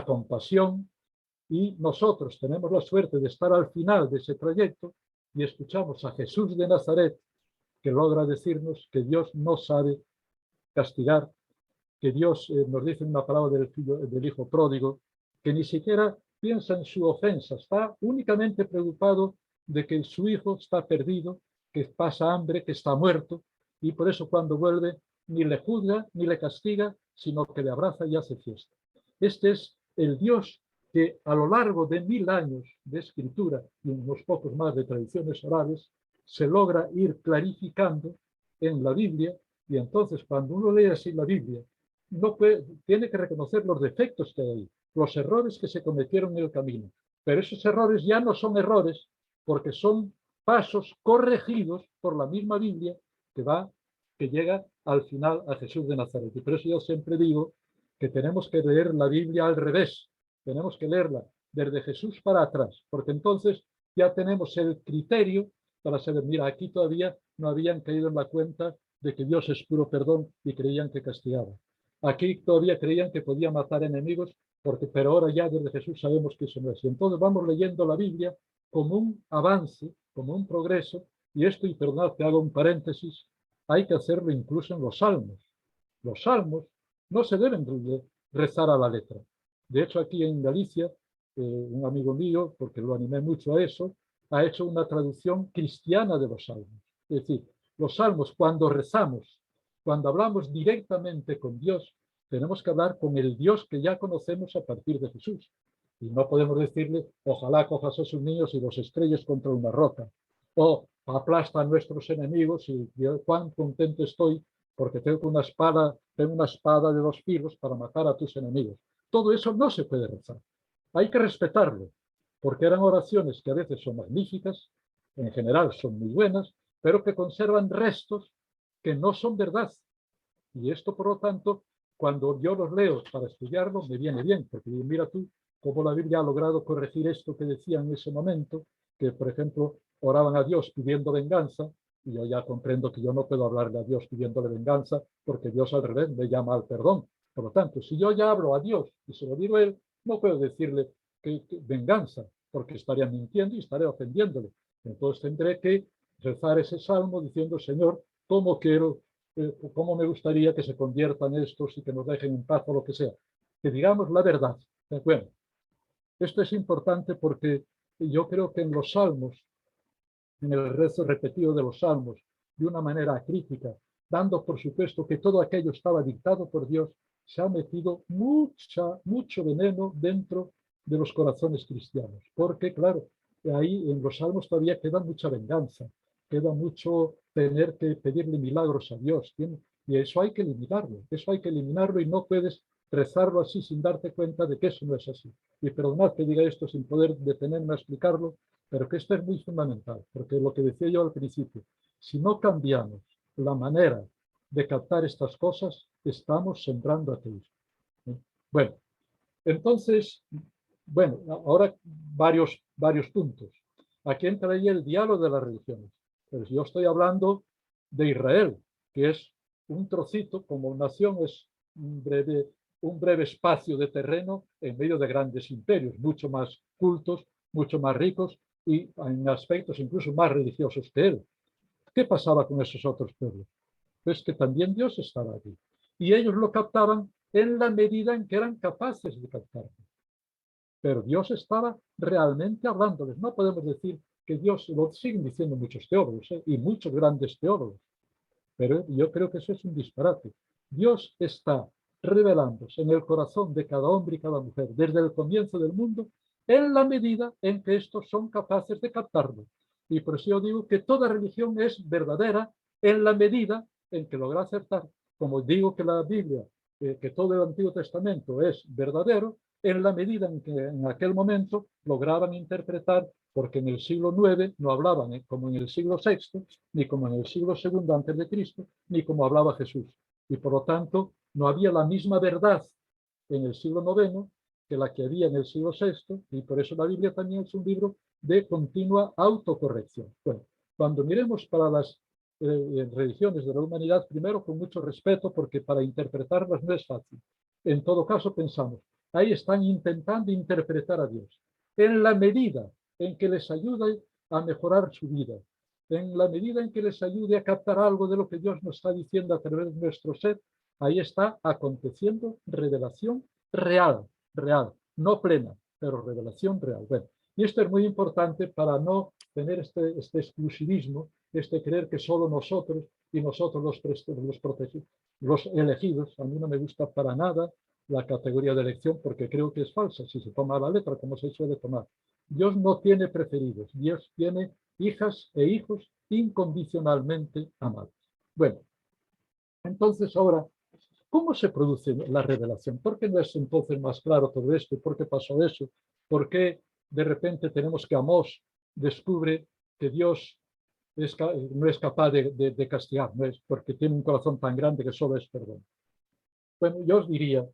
compasión. Y nosotros tenemos la suerte de estar al final de ese trayecto y escuchamos a Jesús de Nazaret, que logra decirnos que Dios no sabe castigar, que Dios nos dice una palabra del hijo pródigo, que ni siquiera piensa en su ofensa, está únicamente preocupado de que su hijo está perdido, que pasa hambre, que está muerto, y por eso cuando vuelve ni le juzga ni le castiga, sino que le abraza y hace fiesta. Este es el Dios que a lo largo de 1000 años de escritura y unos pocos más de tradiciones orales, se logra ir clarificando en la Biblia, y entonces cuando uno lee así la Biblia, tiene que reconocer los defectos que hay ahí, los errores que se cometieron en el camino. Pero esos errores ya no son errores porque son pasos corregidos por la misma Biblia que llega al final a Jesús de Nazaret. Y por eso yo siempre digo que tenemos que leer la Biblia al revés. Tenemos que leerla desde Jesús para atrás, porque entonces ya tenemos el criterio para saber, mira, aquí todavía no habían caído en la cuenta de que Dios es puro perdón y creían que castigaba. Aquí todavía creían que podía matar enemigos, pero ahora ya desde Jesús sabemos que eso no es. Y entonces vamos leyendo la Biblia como un avance, como un progreso, y esto, y perdonad que haga un paréntesis, hay que hacerlo incluso en los salmos. Los salmos no se deben rezar a la letra. De hecho, aquí en Galicia, un amigo mío, porque lo animé mucho a eso, ha hecho una traducción cristiana de los salmos. Es decir, los salmos, cuando rezamos, cuando hablamos directamente con Dios, tenemos que hablar con el Dios que ya conocemos a partir de Jesús. Y no podemos decirle, ojalá cojas a sus niños y los estrelles contra una roca. O aplasta a nuestros enemigos y cuán contento estoy porque tengo una espada de 2 filos para matar a tus enemigos. Todo eso no se puede rezar. Hay que respetarlo, porque eran oraciones que a veces son magníficas, en general son muy buenas, pero que conservan restos que no son verdad. Y esto, por lo tanto, cuando yo los leo para estudiarlo, me viene bien, porque mira tú cómo la Biblia ha logrado corregir esto que decía en ese momento, que, por ejemplo, oraban a Dios pidiendo venganza, y yo ya comprendo que yo no puedo hablarle a Dios pidiéndole venganza, porque Dios al revés me llama al perdón. Por lo tanto, si yo ya hablo a Dios y se lo digo a Él, no puedo decirle que venganza, porque estaría mintiendo y estaré ofendiéndole. Entonces tendré que rezar ese salmo diciendo, Señor, ¿cómo me gustaría que se conviertan estos y que nos dejen en paz o lo que sea? Que digamos la verdad. Bueno, esto es importante porque yo creo que en los salmos, en el rezo repetido de los salmos, de una manera crítica, dando por supuesto que todo aquello estaba dictado por Dios, se ha metido mucho veneno dentro de los corazones cristianos. Porque, claro, ahí en los salmos todavía queda mucha venganza, queda mucho tener que pedirle milagros a Dios. Y eso hay que eliminarlo y no puedes rezarlo así sin darte cuenta de que eso no es así. Y perdonad que diga esto sin poder detenerme a explicarlo, pero que esto es muy fundamental, porque lo que decía yo al principio, si no cambiamos la manera de captar estas cosas, estamos sembrando ateísmo. Bueno, entonces, bueno, ahora varios puntos. Aquí entra ahí el diálogo de las religiones. Pues yo estoy hablando de Israel, que es un trocito, como nación es un breve espacio de terreno en medio de grandes imperios, mucho más cultos, mucho más ricos y en aspectos incluso más religiosos que él. ¿Qué pasaba con esos otros pueblos? Pues que también Dios estaba allí. Y ellos lo captaban en la medida en que eran capaces de captarlo. Pero Dios estaba realmente hablándoles. No podemos decir que Dios, lo siguen diciendo muchos teólogos, y muchos grandes teólogos, pero yo creo que eso es un disparate. Dios está revelándose en el corazón de cada hombre y cada mujer desde el comienzo del mundo en la medida en que estos son capaces de captarlo. Y por eso yo digo que toda religión es verdadera en la medida en que logra acertar. Como digo que la Biblia, que todo el Antiguo Testamento es verdadero, en la medida en que en aquel momento lograban interpretar, porque en el siglo IX no hablaban como en el siglo VI, ni como en el siglo II antes de Cristo, ni como hablaba Jesús. Y por lo tanto, no había la misma verdad en el siglo IX que la que había en el siglo VI, y por eso la Biblia también es un libro de continua autocorrección. Bueno, cuando miremos para las religiones de la humanidad, primero con mucho respeto, porque para interpretarlas no es fácil. En todo caso, pensamos, ahí están intentando interpretar a Dios. En la medida en que les ayude a mejorar su vida, en la medida en que les ayude a captar algo de lo que Dios nos está diciendo a través de nuestro ser, ahí está aconteciendo revelación real, no plena, pero revelación real. Bueno, y esto es muy importante para no tener este exclusivismo, creer que solo nosotros y nosotros los elegidos. A mí no me gusta para nada la categoría de elección porque creo que es falsa si se toma a la letra como se suele tomar. Dios no tiene preferidos, Dios tiene hijas e hijos incondicionalmente amados. Bueno, entonces ahora, ¿cómo se produce la revelación? ¿Por qué no es entonces más claro todo esto? ¿Por qué pasó eso? ¿Por qué de repente tenemos que Amós descubre que Dios no es capaz de castigar? No es porque tiene un corazón tan grande que solo es perdón. Bueno, yo os diría,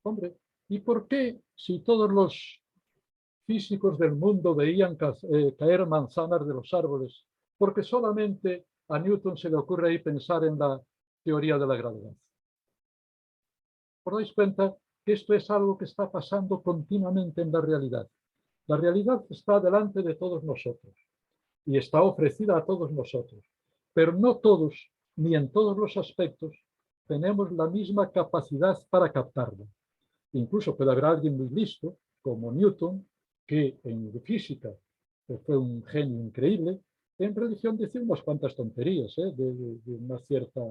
hombre, ¿y por qué si todos los físicos del mundo veían caer manzanas de los árboles, porque solamente a Newton se le ocurre ahí pensar en la teoría de la gravedad? ¿Os dais cuenta que esto es algo que está pasando continuamente en la realidad? La realidad está delante de todos nosotros y está ofrecida a todos nosotros, pero no todos, ni en todos los aspectos, tenemos la misma capacidad para captarla. Incluso puede haber alguien muy listo, como Newton, que en física fue un genio increíble, en religión dice unas cuantas tonterías, de una cierta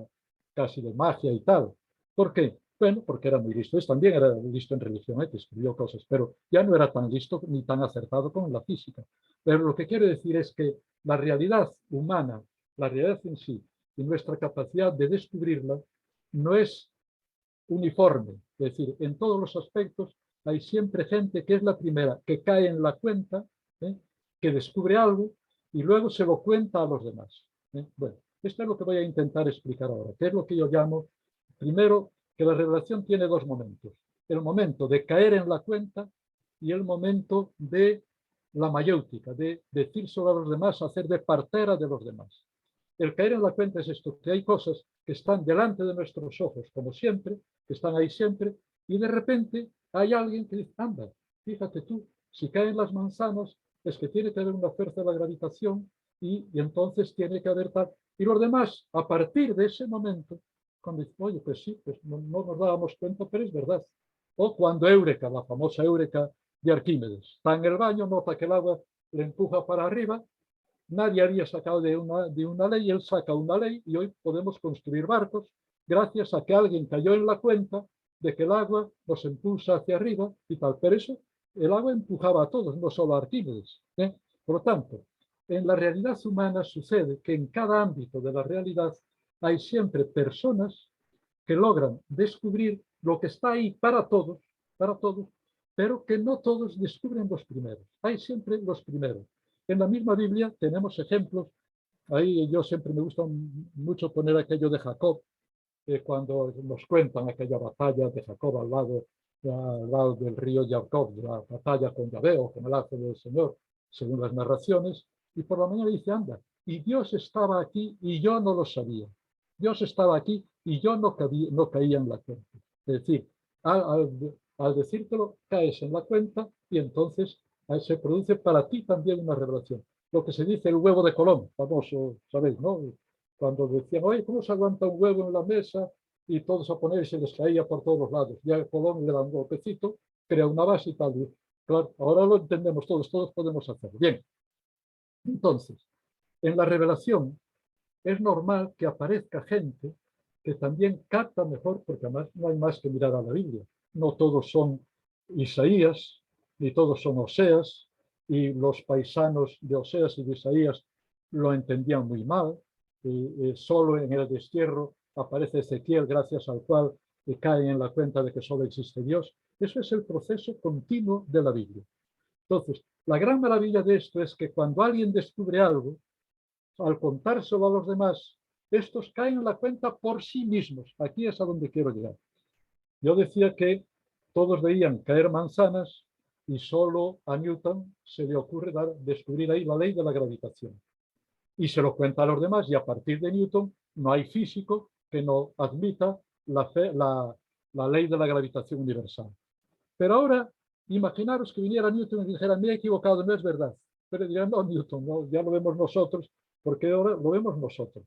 casi de magia y tal. ¿Por qué? Bueno, porque era muy listo. Él también era listo en religión, que escribió cosas, pero ya no era tan listo ni tan acertado como en la física. Pero lo que quiero decir es que la realidad humana, la realidad en sí, y nuestra capacidad de descubrirla, no es uniforme. Es decir, en todos los aspectos hay siempre gente que es la primera, que cae en la cuenta, que descubre algo y luego se lo cuenta a los demás. Bueno, esto es lo que voy a intentar explicar ahora, que es lo que yo llamo, primero, que la revelación tiene dos momentos. El momento de caer en la cuenta y el momento de la mayéutica, de decírselo a los demás, hacer de partera de los demás. El caer en la cuenta es esto, que hay cosas que están delante de nuestros ojos, como siempre, que están ahí siempre, y de repente hay alguien que dice, anda, fíjate tú, si caen las manzanas, es que tiene que haber una fuerza de la gravitación y entonces tiene que haber tal. Y los demás, a partir de ese momento, cuando dicen, oye, pues sí, pues no nos dábamos cuenta, pero es verdad. O cuando Éureka, la famosa Éureka de Arquímedes, está en el baño, nota que el agua le empuja para arriba. Nadie había sacado de una ley, él saca una ley y hoy podemos construir barcos gracias a que alguien cayó en la cuenta de que el agua nos impulsa hacia arriba y tal. Pero eso, el agua empujaba a todos, no solo a Arquímedes. Por lo tanto, en la realidad humana sucede que en cada ámbito de la realidad hay siempre personas que logran descubrir lo que está ahí para todos, pero que no todos descubren los primeros. Hay siempre los primeros. En la misma Biblia tenemos ejemplos. Ahí yo siempre me gusta mucho poner aquello de Jacob, cuando nos cuentan aquella batalla de Jacob al lado del río Jacob, la batalla con Yahvé o con el ángel del Señor, según las narraciones, y por la mañana dice, anda, y Dios estaba aquí y yo no lo sabía. Dios estaba aquí y yo no caía en la cuenta. Es decir, al decírtelo, caes en la cuenta y entonces se produce para ti también una revelación. Lo que se dice el huevo de Colón, famoso, ¿sabéis, no? Cuando decían, oye, ¿cómo se aguanta un huevo en la mesa? Y todos a poner y se les caía por todos los lados. Ya el Colón le da un golpecito, crea una base y tal. Y, claro, ahora lo entendemos todos podemos hacerlo. Bien. Entonces, en la revelación es normal que aparezca gente que también capta mejor, porque además no hay más que mirar a la Biblia. No todos son Isaías, ni todos son Oseas, y los paisanos de Oseas y de Isaías lo entendían muy mal. Solo en el destierro aparece Ezequiel, gracias al cual caen en la cuenta de que solo existe Dios. Eso es el proceso continuo de la Biblia. Entonces, la gran maravilla de esto es que cuando alguien descubre algo, al contárselo a los demás, estos caen en la cuenta por sí mismos. Aquí es a donde quiero llegar. Yo decía que todos veían caer manzanas y solo a Newton se le ocurre descubrir ahí la ley de la gravitación. Y se lo cuenta a los demás y a partir de Newton no hay físico que no admita la ley de la gravitación universal. Pero ahora, imaginaros que viniera Newton y dijera, me he equivocado, no es verdad. Pero dirán, no, Newton, no, ya lo vemos nosotros, porque ahora lo vemos nosotros.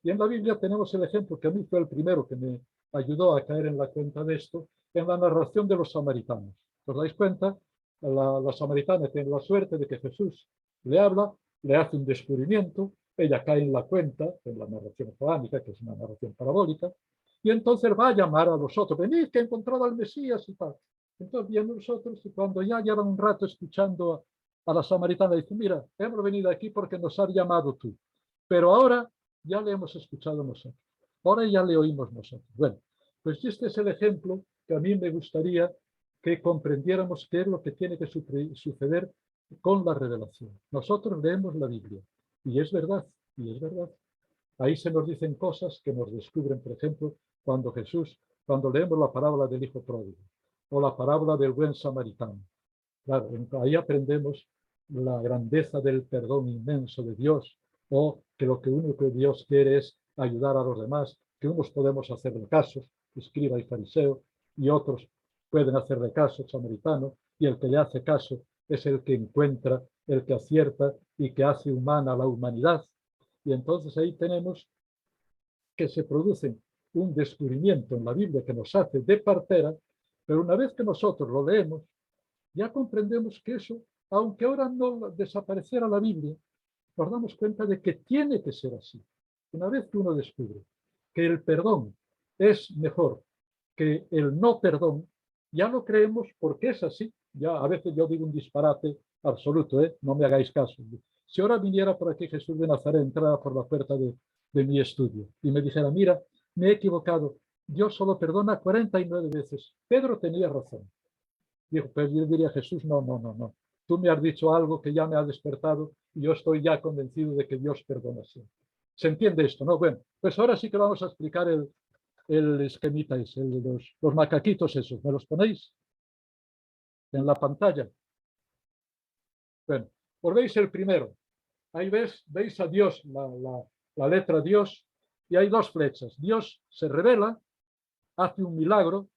Y en la Biblia tenemos el ejemplo que a mí fue el primero que me ayudó a caer en la cuenta de esto, en la narración de los samaritanos. ¿Os dais cuenta? La samaritana tiene la suerte de que Jesús le habla, le hace un descubrimiento, ella cae en la cuenta, en la narración joánica, que es una narración parabólica, y entonces va a llamar a los otros, venid que he encontrado al Mesías y tal. Entonces vienen nosotros y cuando ya llevan un rato escuchando a la samaritana, dicen, mira, hemos venido aquí porque nos has llamado tú, pero ahora ya le hemos escuchado nosotros, ahora ya le oímos nosotros. Bueno, pues este es el ejemplo que a mí me gustaría que comprendiéramos qué es lo que tiene que suceder con la revelación. Nosotros leemos la Biblia y es verdad, y es verdad. Ahí se nos dicen cosas que nos descubren, por ejemplo, cuando leemos la parábola del hijo pródigo o la parábola del buen samaritano. Claro, ahí aprendemos la grandeza del perdón inmenso de Dios, o que lo que único que Dios quiere es ayudar a los demás, que unos podemos hacerle caso, escriba y fariseo, y otros pueden hacerle caso, samaritano, y el que le hace caso es el que encuentra, el que acierta y que hace humana la humanidad. Y entonces ahí tenemos que se produce un descubrimiento en la Biblia que nos hace de partera, pero una vez que nosotros lo leemos, ya comprendemos que eso, aunque ahora no desapareciera la Biblia, nos damos cuenta de que tiene que ser así. Una vez que uno descubre que el perdón es mejor que el no perdón, ya lo creemos porque es así. Ya a veces yo digo un disparate absoluto, no me hagáis caso. Si ahora viniera por aquí Jesús de Nazaret, entrara por la puerta de mi estudio y me dijera, mira, me he equivocado, Dios solo perdona 49 veces. Pedro tenía razón. Dijo, pero yo diría a Jesús, no, no, no, no. Tú me has dicho algo que ya me ha despertado y yo estoy ya convencido de que Dios perdona siempre. ¿Se entiende esto, no? Bueno, pues ahora sí que vamos a explicar el esquemita ese, los macaquitos esos. ¿Me los ponéis en la pantalla? Bueno, pues veis el primero. Ahí veis a Dios, la letra Dios, y hay dos flechas. Dios se revela, hace un milagro,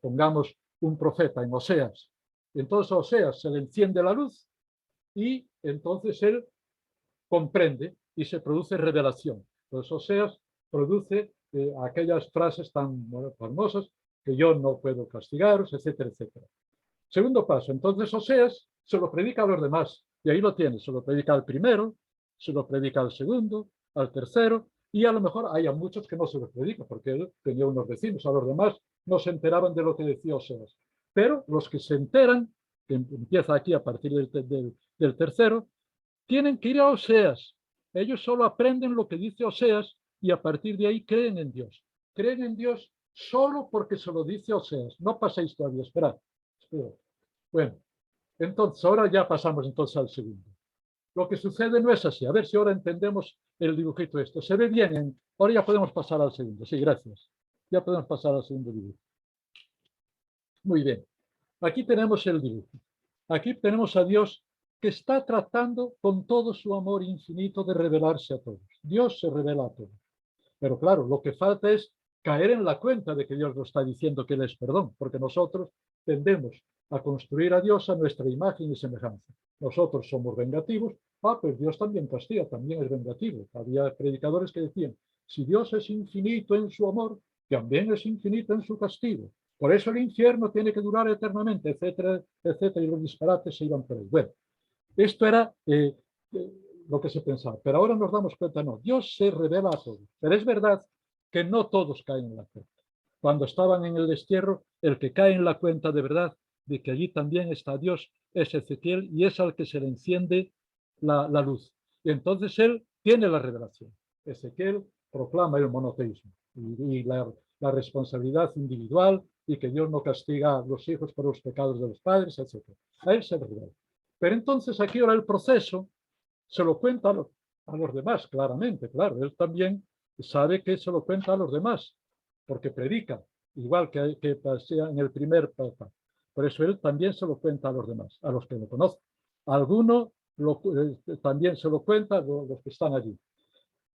pongamos un profeta en Oseas. Entonces a Oseas se le enciende la luz y entonces él comprende y se produce revelación. Entonces Oseas produce aquellas frases tan famosas que yo no puedo castigaros, etcétera, etcétera. Segundo paso, entonces Oseas se lo predica a los demás y ahí lo tiene, se lo predica al primero, se lo predica al segundo, al tercero, y a lo mejor hay a muchos que no se lo predica porque él tenía unos vecinos, a los demás no se enteraban de lo que decía Oseas. Pero los que se enteran, que empieza aquí a partir del tercero, tienen que ir a Oseas. Ellos solo aprenden lo que dice Oseas y a partir de ahí creen en Dios. Creen en Dios solo porque se lo dice Oseas. No paséis todavía, esperad. Bueno, entonces ahora ya pasamos entonces al segundo. lo que sucede no es así. A ver si ahora entendemos el dibujito esto. Se ve bien. Ahora ya podemos pasar al segundo. Sí, gracias. Ya podemos pasar al segundo dibujo. Muy bien. Aquí tenemos el dibujo. Aquí tenemos a Dios que está tratando con todo su amor infinito de revelarse a todos. Dios se revela a todos. Pero claro, lo que falta es caer en la cuenta de que Dios nos está diciendo que Él es perdón, porque nosotros tendemos a construir a Dios a nuestra imagen y semejanza. Nosotros somos vengativos, pues Dios también castiga, también es vengativo. Había predicadores que decían, si Dios es infinito en su amor, también es infinito en su castigo. Por eso el infierno tiene que durar eternamente, etcétera, etcétera, y los disparates se iban por ahí. Bueno, esto era lo que se pensaba. Pero ahora nos damos cuenta, no, Dios se revela a todos. Pero es verdad que no todos caen en la cuenta. Cuando estaban en el destierro, el que cae en la cuenta de verdad de que allí también está Dios es Ezequiel y es al que se le enciende la luz. Y entonces él tiene la revelación. Ezequiel proclama el monoteísmo y la responsabilidad individual y que Dios no castiga a los hijos por los pecados de los padres, etc. A él se le revela. Pero entonces aquí ahora el proceso se lo cuenta a los demás, claramente, claro. Él también sabe que se lo cuenta a los demás, porque predica, igual que pasea en el primer papa. Por eso él también se lo cuenta a los demás, a los que lo conocen. Algunos también se lo cuenta a los que están allí.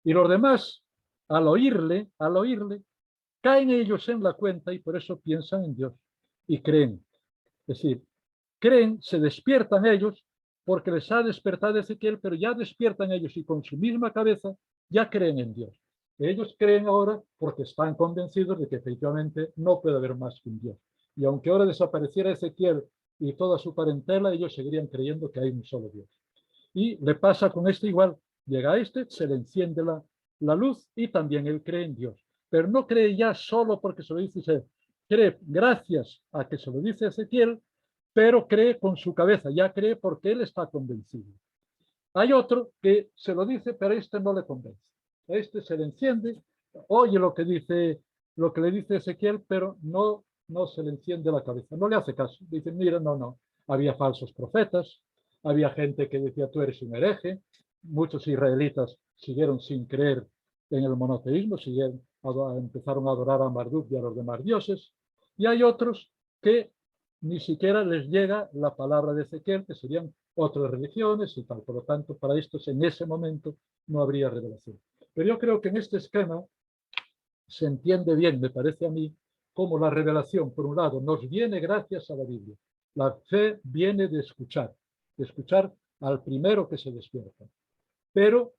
Y los demás, al oírle, caen ellos en la cuenta y por eso piensan en Dios y creen. Es decir, creen, se despiertan ellos porque les ha despertado Ezequiel, pero ya despiertan ellos y con su misma cabeza ya creen en Dios. Ellos creen ahora porque están convencidos de que efectivamente no puede haber más que un Dios. Y aunque ahora desapareciera Ezequiel y toda su parentela, ellos seguirían creyendo que hay un solo Dios. Y le pasa con este igual. Llega a este, se le enciende la luz y también él cree en Dios. Pero no cree ya solo porque se lo dice Ezequiel. Cree gracias a que se lo dice Ezequiel, pero cree con su cabeza, ya cree porque él está convencido. Hay otro que se lo dice, pero a este no le convence. A este se le enciende, oye lo que le dice Ezequiel, pero no se le enciende la cabeza, no le hace caso. Dice, mira, no. Había falsos profetas, había gente que decía, tú eres un hereje. Muchos israelitas siguieron sin creer en el monoteísmo, empezaron a adorar a Marduk y a los demás dioses. Y hay otros que ni siquiera les llega la palabra de Ezequiel, que serían otras religiones y tal. Por lo tanto, para estos en ese momento no habría revelación. Pero yo creo que en este esquema se entiende bien, me parece a mí, cómo la revelación, por un lado, nos viene gracias a la Biblia. La fe viene de escuchar al primero que se despierta. Pero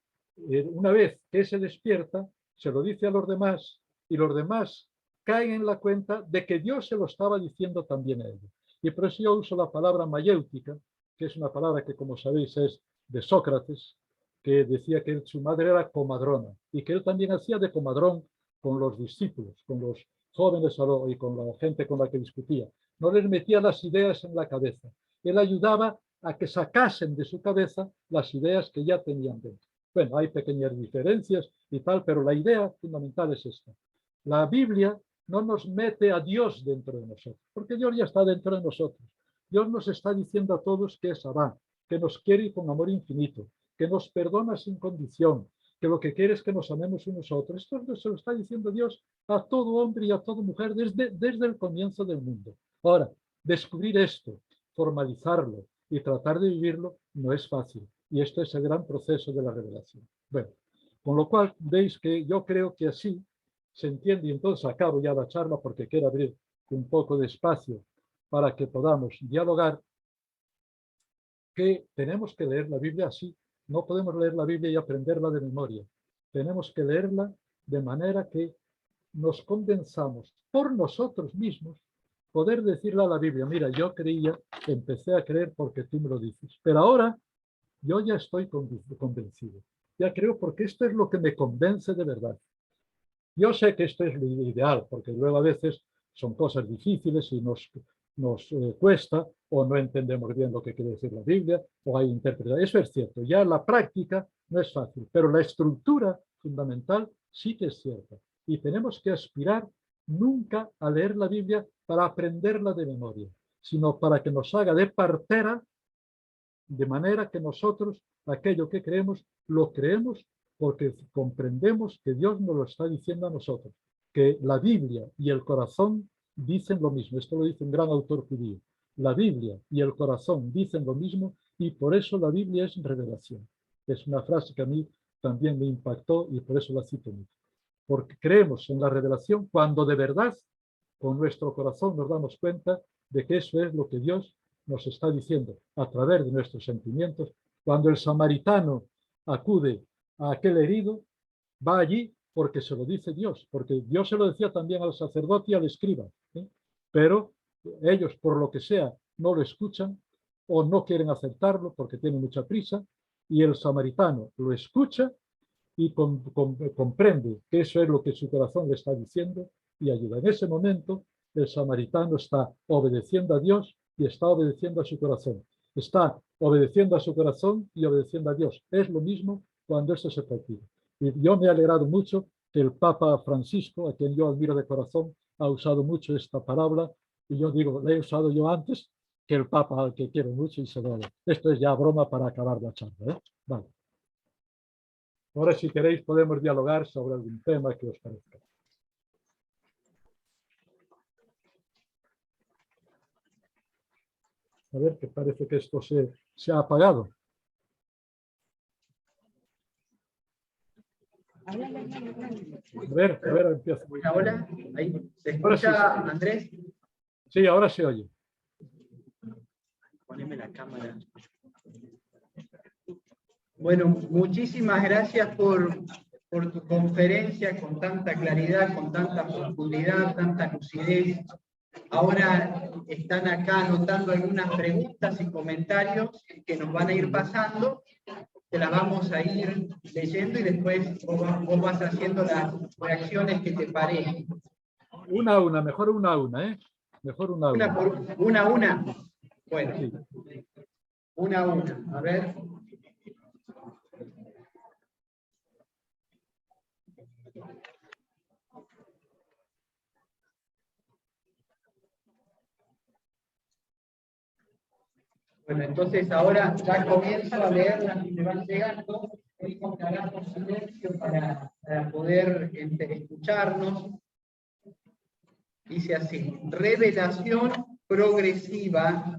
una vez que se despierta, se lo dice a los demás y los demás caen en la cuenta de que Dios se lo estaba diciendo también a ellos. Y por eso yo uso la palabra mayéutica, que es una palabra que, como sabéis, es de Sócrates, que decía que su madre era comadrona y que él también hacía de comadrón con los discípulos, con los jóvenes y con la gente con la que discutía. No les metía las ideas en la cabeza. Él ayudaba a que sacasen de su cabeza las ideas que ya tenían dentro. Bueno, hay pequeñas diferencias y tal, pero la idea fundamental es esta. La Biblia no nos mete a Dios dentro de nosotros, porque Dios ya está dentro de nosotros. Dios nos está diciendo a todos que es Abba, que nos quiere con amor infinito, que nos perdona sin condición, que lo que quiere es que nos amemos unos a otros. Esto se lo está diciendo Dios a todo hombre y a toda mujer desde el comienzo del mundo. Ahora, descubrir esto, formalizarlo y tratar de vivirlo no es fácil. Y esto es el gran proceso de la revelación. Bueno, con lo cual veis que yo creo que así se entiende, y entonces acabo ya la charla porque quiero abrir un poco de espacio para que podamos dialogar, que tenemos que leer la Biblia así. No podemos leer la Biblia y aprenderla de memoria. Tenemos que leerla de manera que nos convenzamos por nosotros mismos, poder decirle a la Biblia, mira, yo creía, empecé a creer porque tú me lo dices, pero ahora yo ya estoy convencido. Ya creo porque esto es lo que me convence de verdad. Yo sé que esto es lo ideal, porque luego a veces son cosas difíciles y nos cuesta, o no entendemos bien lo que quiere decir la Biblia, o hay interpretación. Eso es cierto. Ya la práctica no es fácil, pero la estructura fundamental sí que es cierta. Y tenemos que aspirar nunca a leer la Biblia para aprenderla de memoria, sino para que nos haga de partera De manera que nosotros aquello que creemos, lo creemos porque comprendemos que Dios nos lo está diciendo a nosotros, que la Biblia y el corazón dicen lo mismo. Esto lo dice un gran autor judío. La Biblia y el corazón dicen lo mismo y por eso la Biblia es revelación. Es una frase que a mí también me impactó y por eso la cito mucho. Porque creemos en la revelación cuando de verdad con nuestro corazón nos damos cuenta de que eso es lo que Dios nos está diciendo a través de nuestros sentimientos. Cuando el samaritano acude a aquel herido, va allí porque se lo dice Dios, porque Dios se lo decía también al sacerdote y al escriba, ¿eh? Pero ellos, por lo que sea, no lo escuchan o no quieren aceptarlo porque tienen mucha prisa, y el samaritano lo escucha y comprende que eso es lo que su corazón le está diciendo y ayuda. En ese momento, el samaritano está obedeciendo a Dios y está obedeciendo a su corazón. Está obedeciendo a su corazón y obedeciendo a Dios. Es lo mismo cuando esto se practica. Y yo me he alegrado mucho que el Papa Francisco, a quien yo admiro de corazón, ha usado mucho esta palabra, y yo digo, la he usado yo antes que el Papa, al que quiero mucho, y se lo hago. Esto es ya broma para acabar la charla, ¿eh? Vale. Ahora, si queréis, podemos dialogar sobre algún tema que os parezca. A ver, que parece que esto se ha apagado. A ver, empiezo. Ahora, ahí, ¿se Ahora escucha, sí. Andrés? Sí, ahora se oye. Poneme la cámara. Bueno, muchísimas gracias por tu conferencia con tanta claridad, con tanta profundidad, tanta lucidez. Ahora están acá anotando algunas preguntas y comentarios que nos van a ir pasando. Te las vamos a ir leyendo y después vos vas haciendo las reacciones que te parezcan. Una a una, mejor una a una, ¿eh? Mejor una a una. Una a una. Bueno, Sí. una a una. A ver. Bueno, entonces ahora ya comienzo a leer las que me van llegando. Voy con carajo silencio para poder escucharnos. Dice así: revelación progresiva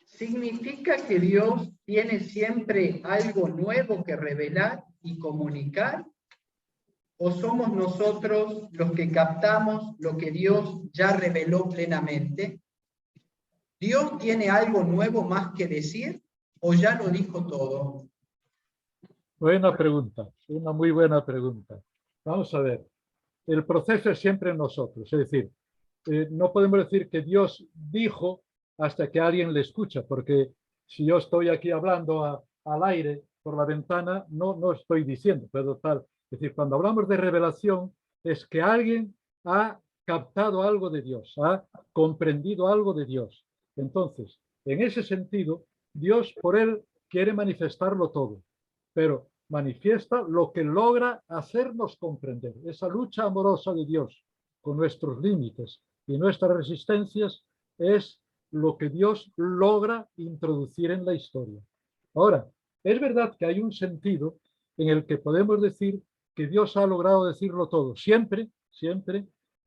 significa que Dios tiene siempre algo nuevo que revelar y comunicar, o somos nosotros los que captamos lo que Dios ya reveló plenamente. ¿Dios tiene algo nuevo más que decir o ya lo dijo todo? Buena pregunta, una muy buena pregunta. Vamos a ver, el proceso es siempre en nosotros, es decir, no podemos decir que Dios dijo hasta que alguien le escucha, porque si yo estoy aquí hablando al aire por la ventana, no estoy diciendo, pero tal. Es decir, cuando hablamos de revelación, es que alguien ha captado algo de Dios, ha comprendido algo de Dios. Entonces, en ese sentido, Dios por él quiere manifestarlo todo, pero manifiesta lo que logra hacernos comprender. Esa lucha amorosa de Dios con nuestros límites y nuestras resistencias es lo que Dios logra introducir en la historia. Ahora, es verdad que hay un sentido en el que podemos decir que Dios ha logrado decirlo todo, siempre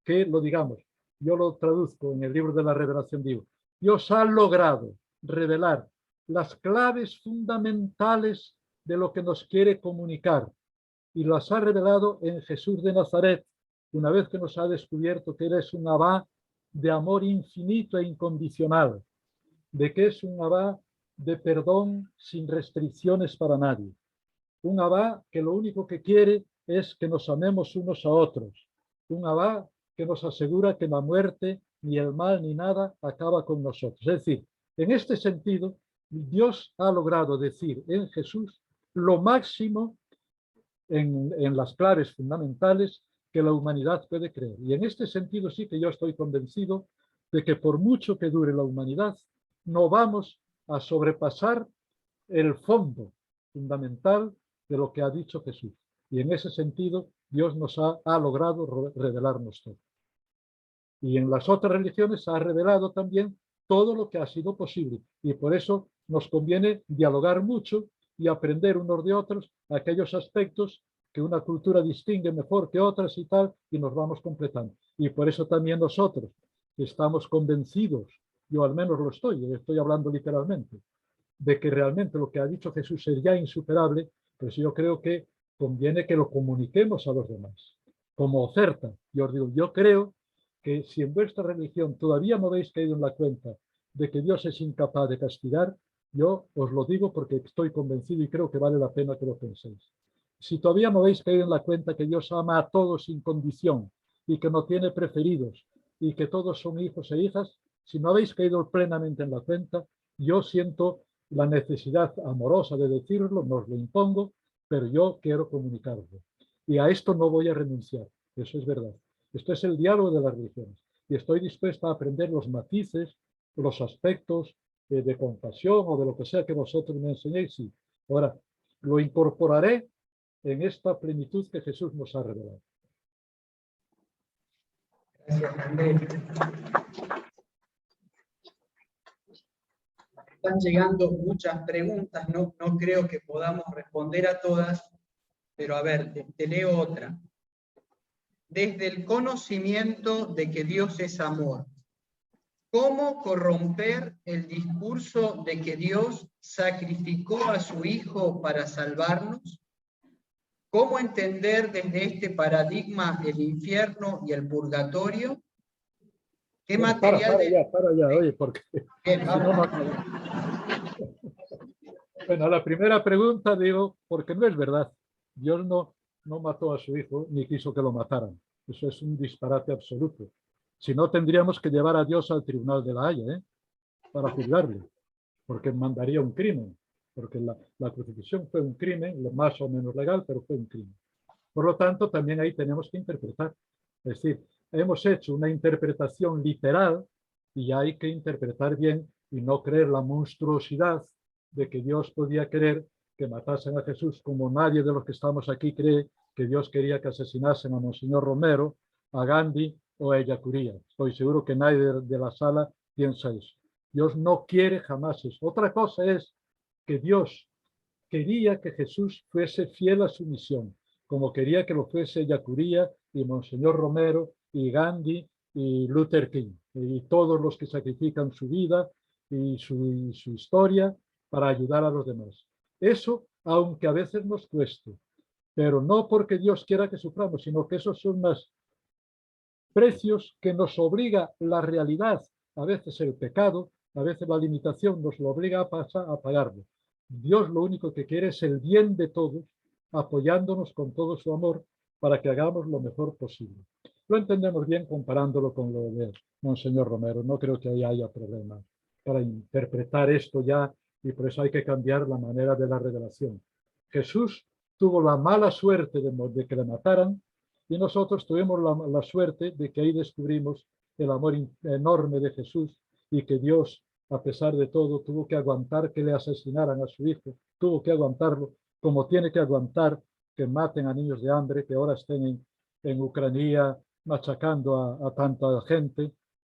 que lo digamos. Yo lo traduzco en el libro de la Revelación, digo, Dios ha logrado revelar las claves fundamentales de lo que nos quiere comunicar y las ha revelado en Jesús de Nazaret, una vez que nos ha descubierto que Él es un Abba de amor infinito e incondicional, de que es un Abba de perdón sin restricciones para nadie, un Abba que lo único que quiere es que nos amemos unos a otros, un Abba que nos asegura que la muerte, ni el mal, ni nada acaba con nosotros. Es decir, en este sentido, Dios ha logrado decir en Jesús lo máximo en las claves fundamentales que la humanidad puede creer. Y en este sentido sí que yo estoy convencido de que por mucho que dure la humanidad, no vamos a sobrepasar el fondo fundamental de lo que ha dicho Jesús. Y en ese sentido, Dios nos ha logrado revelarnos todo. Y en las otras religiones ha revelado también todo lo que ha sido posible. Y por eso nos conviene dialogar mucho y aprender unos de otros aquellos aspectos que una cultura distingue mejor que otras y tal, y nos vamos completando. Y por eso también nosotros estamos convencidos, yo al menos lo estoy hablando literalmente, de que realmente lo que ha dicho Jesús sería insuperable, pues yo creo que conviene que lo comuniquemos a los demás, como oferta. Yo os digo, yo creo que si en vuestra religión todavía no habéis caído en la cuenta de que Dios es incapaz de castigar, yo os lo digo porque estoy convencido y creo que vale la pena que lo penséis. Si todavía no habéis caído en la cuenta que Dios ama a todos sin condición y que no tiene preferidos y que todos son hijos e hijas, si no habéis caído plenamente en la cuenta, yo siento la necesidad amorosa de decirlo, no os lo impongo, pero yo quiero comunicarlo. Y a esto no voy a renunciar, eso es verdad. Esto es el diálogo de las religiones. Y estoy dispuesta a aprender los matices, los aspectos de compasión o de lo que sea que vosotros me enseñéis. Sí. Ahora, lo incorporaré en esta plenitud que Jesús nos ha revelado. Gracias, Andrés. Están llegando muchas preguntas, no creo que podamos responder a todas, pero a ver, te leo otra. Desde el conocimiento de que Dios es amor, ¿cómo corromper el discurso de que Dios sacrificó a su Hijo para salvarnos? ¿Cómo entender desde este paradigma el infierno y el purgatorio? ¿Qué Bueno, material para ya, oye, porque Bien, si no, bueno, a la primera pregunta digo, porque no es verdad. Dios no mató a su hijo ni quiso que lo mataran. Eso es un disparate absoluto. Si no, tendríamos que llevar a Dios al tribunal de la Haya, para juzgarle, porque mandaría un crimen, porque la crucifixión fue un crimen, más o menos legal, pero fue un crimen. Por lo tanto, también ahí tenemos que interpretar. Es decir, hemos hecho una interpretación literal y hay que interpretar bien y no creer la monstruosidad de que Dios podía querer que matasen a Jesús, como nadie de los que estamos aquí cree que Dios quería que asesinasen a Monseñor Romero, a Gandhi o a Ellacuría. Estoy seguro que nadie de la sala piensa eso. Dios no quiere jamás eso. Otra cosa es que Dios quería que Jesús fuese fiel a su misión, como quería que lo fuese Ellacuría y Monseñor Romero y Gandhi y Luther King y todos los que sacrifican su vida y su historia para ayudar a los demás. Eso, aunque a veces nos cueste, pero no porque Dios quiera que suframos, sino que esos son los precios que nos obliga la realidad, a veces el pecado, a veces la limitación nos lo obliga a pagarlo. Dios lo único que quiere es el bien de todos, apoyándonos con todo su amor para que hagamos lo mejor posible. Lo entendemos bien comparándolo con lo de Monseñor Romero. No creo que ahí haya problema para interpretar esto ya, y por eso hay que cambiar la manera de la revelación. Jesús tuvo la mala suerte de que le mataran, y nosotros tuvimos la suerte de que ahí descubrimos el amor enorme de Jesús y que Dios, a pesar de todo, tuvo que aguantar que le asesinaran a su hijo, tuvo que aguantarlo, como tiene que aguantar que maten a niños de hambre, que ahora estén en Ucrania machacando a tanta gente.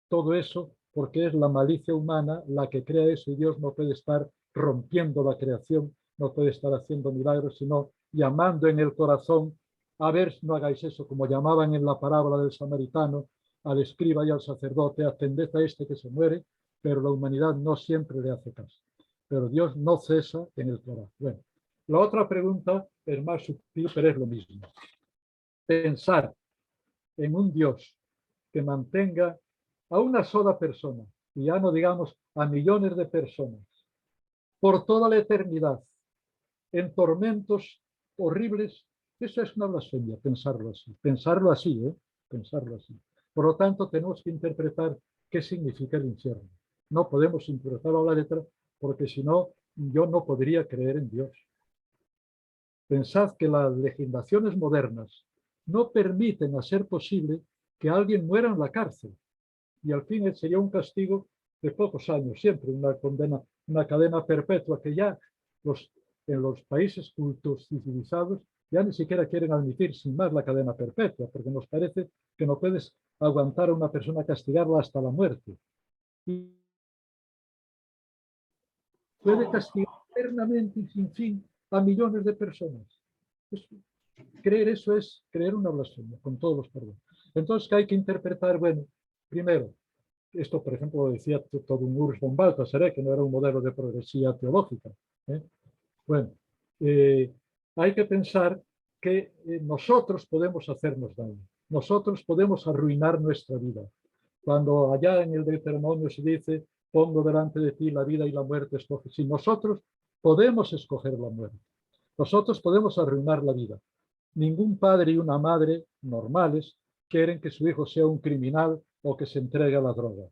Todo eso porque es la malicia humana la que crea eso, y Dios no puede estar rompiendo la creación, no puede estar haciendo milagros, sino llamando en el corazón. A ver, no hagáis eso, como llamaban en la parábola del samaritano al escriba y al sacerdote, atended a este que se muere, pero la humanidad no siempre le hace caso. Pero Dios no cesa en el trabajo. Bueno, la otra pregunta es más sutil, pero es lo mismo. Pensar en un Dios que mantenga a una sola persona, y ya no digamos a millones de personas, por toda la eternidad, en tormentos horribles, eso es una blasfemia, pensarlo así, pensarlo así. Por lo tanto, tenemos que interpretar qué significa el infierno. No podemos interpretarlo a la letra, porque si no, yo no podría creer en Dios. Pensad que las legislaciones modernas no permiten hacer posible que alguien muera en la cárcel, y al fin sería un castigo de pocos años, siempre una condena, una cadena perpetua que ya en los países cultos y civilizados ya ni siquiera quieren admitir sin más la cadena perpetua, porque nos parece que no puedes aguantar a una persona, castigarla hasta la muerte. puede castigar eternamente y sin fin a millones de personas. Creer eso es creer una blasfemia, con todos los perdones. Entonces, ¿qué hay que interpretar? Bueno, primero, esto, por ejemplo, lo decía todo un Urs von Balthasar, que no era un modelo de progresía teológica. Bueno, hay que pensar que nosotros podemos hacernos daño, nosotros podemos arruinar nuestra vida. Cuando allá en el Deuteronomio se dice, pongo delante de ti la vida y la muerte, escoge. Si nosotros podemos escoger la muerte, nosotros podemos arruinar la vida. Ningún padre y una madre normales quieren que su hijo sea un criminal o que se entregue a la droga.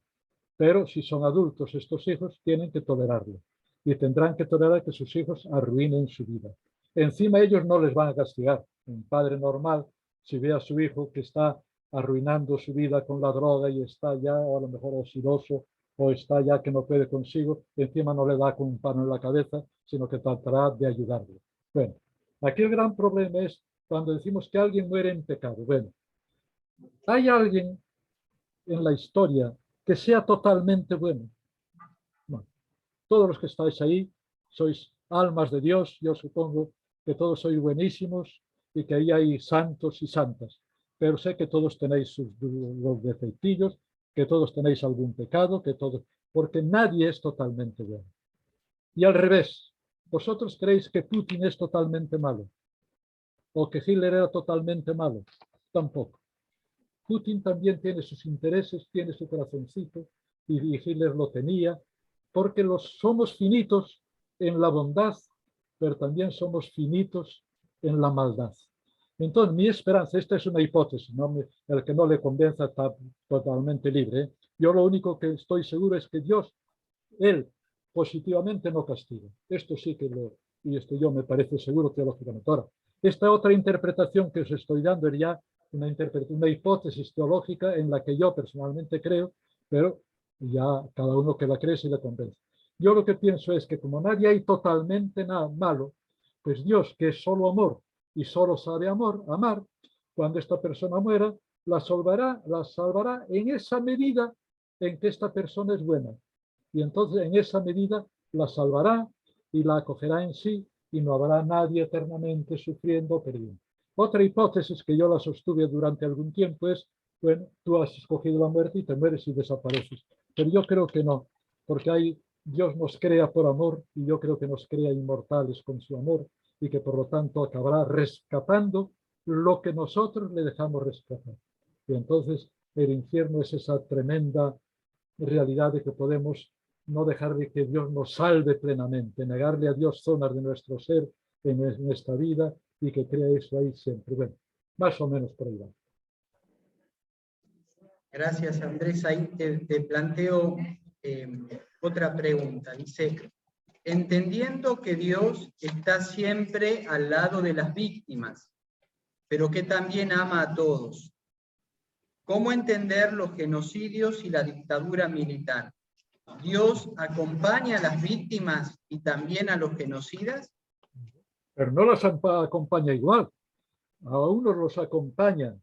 Pero si son adultos estos hijos, tienen que tolerarlo. Y tendrán que tolerar que sus hijos arruinen su vida. Encima ellos no les van a castigar. Un padre normal, si ve a su hijo que está arruinando su vida con la droga y está ya a lo mejor osidoso o está ya que no puede consigo, encima no le da con un palo en la cabeza, sino que tratará de ayudarle. Bueno, aquí el gran problema es cuando decimos que alguien muere en pecado. Bueno, ¿hay alguien en la historia que sea totalmente bueno? No. Todos los que estáis ahí sois almas de Dios, yo supongo que todos sois buenísimos y que ahí hay santos y santas, pero sé que todos tenéis los defectillos, que todos tenéis algún pecado, que todos, porque nadie es totalmente bueno. Y al revés, ¿vosotros creéis que Putin es totalmente malo? ¿O que Hitler era totalmente malo? Tampoco. Putin también tiene sus intereses, tiene su corazoncito, y Hitler lo tenía, porque somos finitos en la bondad, pero también somos finitos en la maldad. Entonces, mi esperanza, esta es una hipótesis, ¿no? El que no le convenza está totalmente libre, ¿eh? Yo lo único que estoy seguro es que Dios, Él, positivamente no castiga. Esto sí que y esto yo me parece seguro teológicamente. Ahora, esta otra interpretación que os estoy dando es ya una hipótesis teológica en la que yo personalmente creo, pero ya cada uno que la cree se le convence. Yo lo que pienso es que como nadie hay totalmente nada malo, pues Dios, que es solo amor y solo sabe amar, cuando esta persona muera, la salvará en esa medida en que esta persona es buena. Y entonces en esa medida la salvará y la acogerá en sí y no habrá nadie eternamente sufriendo o perdiendo. Otra hipótesis que yo la sostuve durante algún tiempo es, bueno, tú has escogido la muerte y te mueres y desapareces. Pero yo creo que no, porque Dios nos crea por amor y yo creo que nos crea inmortales con su amor y que por lo tanto acabará rescatando lo que nosotros le dejamos rescatar. Y entonces el infierno es esa tremenda realidad de que podemos no dejar de que Dios nos salve plenamente, negarle a Dios zonas de nuestro ser en esta vida y que crea eso ahí siempre. Bueno, más o menos por ahí va. Gracias, Andrés. Ahí te planteo otra pregunta. Dice, entendiendo que Dios está siempre al lado de las víctimas, pero que también ama a todos, ¿cómo entender los genocidios y la dictadura militar? ¿Dios acompaña a las víctimas y también a los genocidas? Pero no las acompaña igual. A unos los acompaña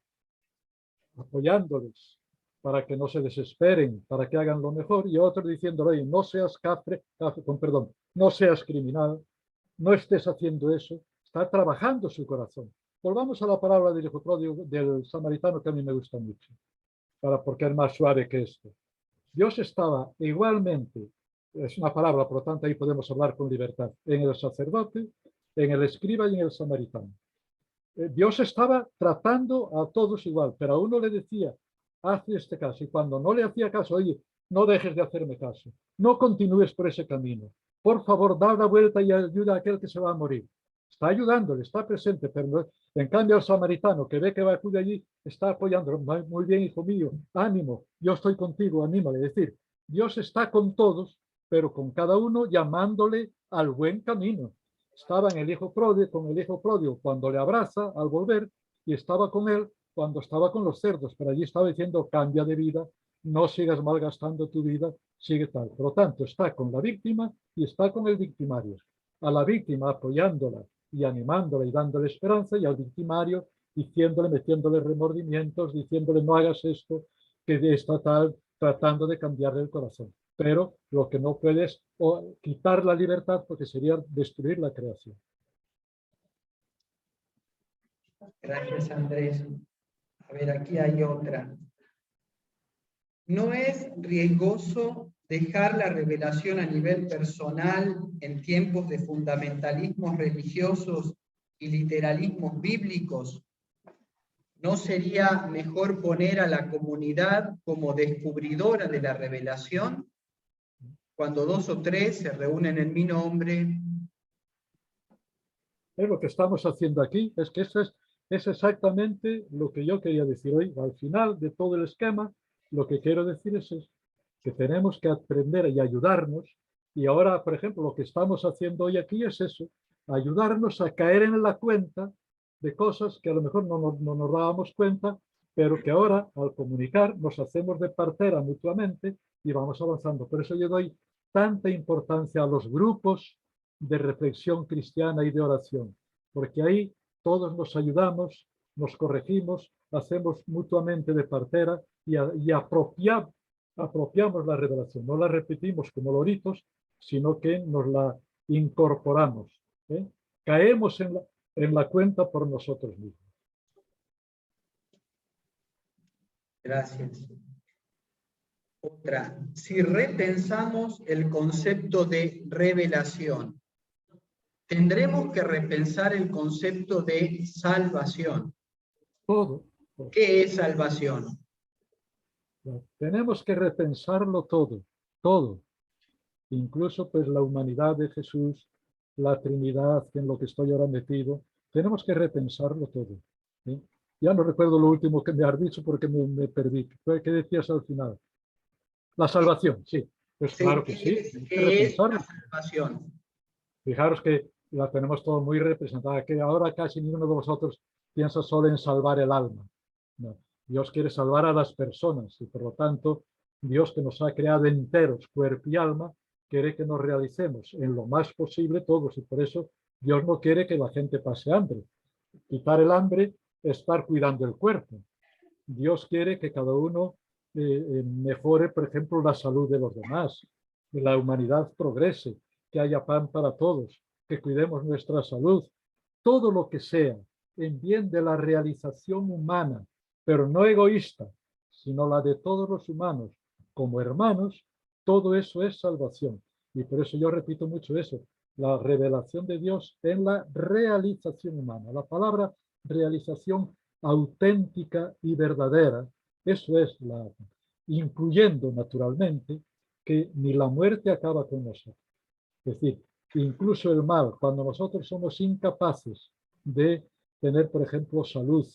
apoyándoles para que no se desesperen, para que hagan lo mejor, y a otros diciéndole, no seas no seas criminal, no estés haciendo eso, está trabajando su corazón. Volvamos a la palabra del hijo pródigo, del samaritano, que a mí me gusta mucho, porque es más suave que esto. Dios estaba igualmente, es una palabra, por lo tanto ahí podemos hablar con libertad, en el sacerdote, en el escriba y en el samaritano. Dios estaba tratando a todos igual, pero a uno le decía, haz este caso, y cuando no le hacía caso, oye, no dejes de hacerme caso, no continúes por ese camino, por favor, da la vuelta y ayuda a aquel que se va a morir. Está ayudándole, está presente, pero no, en cambio el samaritano que ve que va a acudir allí, está apoyándolo. Muy bien, hijo mío, ánimo, yo estoy contigo, anímale. Es decir, Dios está con todos, pero con cada uno llamándole al buen camino. Estaba en el hijo pródigo, con el hijo pródigo cuando le abraza al volver, y estaba con él cuando estaba con los cerdos, pero allí estaba diciendo, cambia de vida, no sigas malgastando tu vida, sigue tal. Por lo tanto, está con la víctima y está con el victimario. A la víctima apoyándola y animándola y dándole esperanza, y al victimario diciéndole, metiéndole remordimientos, diciéndole no hagas esto, que está tal, tratando de cambiarle el corazón. pero lo que no puede es quitar la libertad, porque sería destruir la creación. Gracias, Andrés. A ver, aquí hay otra. ¿No es riesgoso dejar la revelación a nivel personal en tiempos de fundamentalismos religiosos y literalismos bíblicos? ¿No sería mejor poner a la comunidad como descubridora de la revelación? Cuando 2 o 3 se reúnen en mi nombre. Lo que estamos haciendo aquí es que eso es exactamente lo que yo quería decir hoy. Al final de todo el esquema, lo que quiero decir es que tenemos que aprender y ayudarnos. Y ahora, por ejemplo, lo que estamos haciendo hoy aquí es eso, ayudarnos a caer en la cuenta de cosas que a lo mejor no nos dábamos cuenta, pero que ahora, al comunicar, nos hacemos de partera mutuamente y vamos avanzando. Por eso yo doy tanta importancia a los grupos de reflexión cristiana y de oración, porque ahí todos nos ayudamos, nos corregimos, hacemos mutuamente de partera y apropiamos la revelación. No la repetimos como loritos, sino que nos la incorporamos. Caemos en la cuenta por nosotros mismos. Gracias. Otra, si repensamos el concepto de revelación, tendremos que repensar el concepto de salvación. Todo. ¿Qué es salvación? Tenemos que repensarlo todo, todo. Incluso pues la humanidad de Jesús, la Trinidad, en lo que estoy ahora metido, tenemos que repensarlo todo. ¿Sí? Ya no recuerdo lo último que me has dicho porque me perdí. ¿Qué decías al final? La salvación, sí. Pues Sí, claro que sí. ¿qué es la salvación? Fijaros que la tenemos todo muy representada, que ahora casi ninguno de vosotros piensa solo en salvar el alma. No. Dios quiere salvar a las personas y por lo tanto Dios, que nos ha creado enteros, cuerpo y alma, quiere que nos realicemos en lo más posible todos y por eso Dios no quiere que la gente pase hambre. Quitar el hambre es estar cuidando el cuerpo. Dios quiere que cada uno mejore, por ejemplo, la salud de los demás, que la humanidad progrese, que haya pan para todos, que cuidemos nuestra salud. Todo lo que sea en bien de la realización humana, pero no egoísta, sino la de todos los humanos como hermanos, todo eso es salvación. Y por eso yo repito mucho eso, la revelación de Dios en la realización humana. La palabra realización auténtica y verdadera, eso es incluyendo naturalmente que ni la muerte acaba con nosotros. Es decir, incluso el mal, cuando nosotros somos incapaces de tener, por ejemplo, salud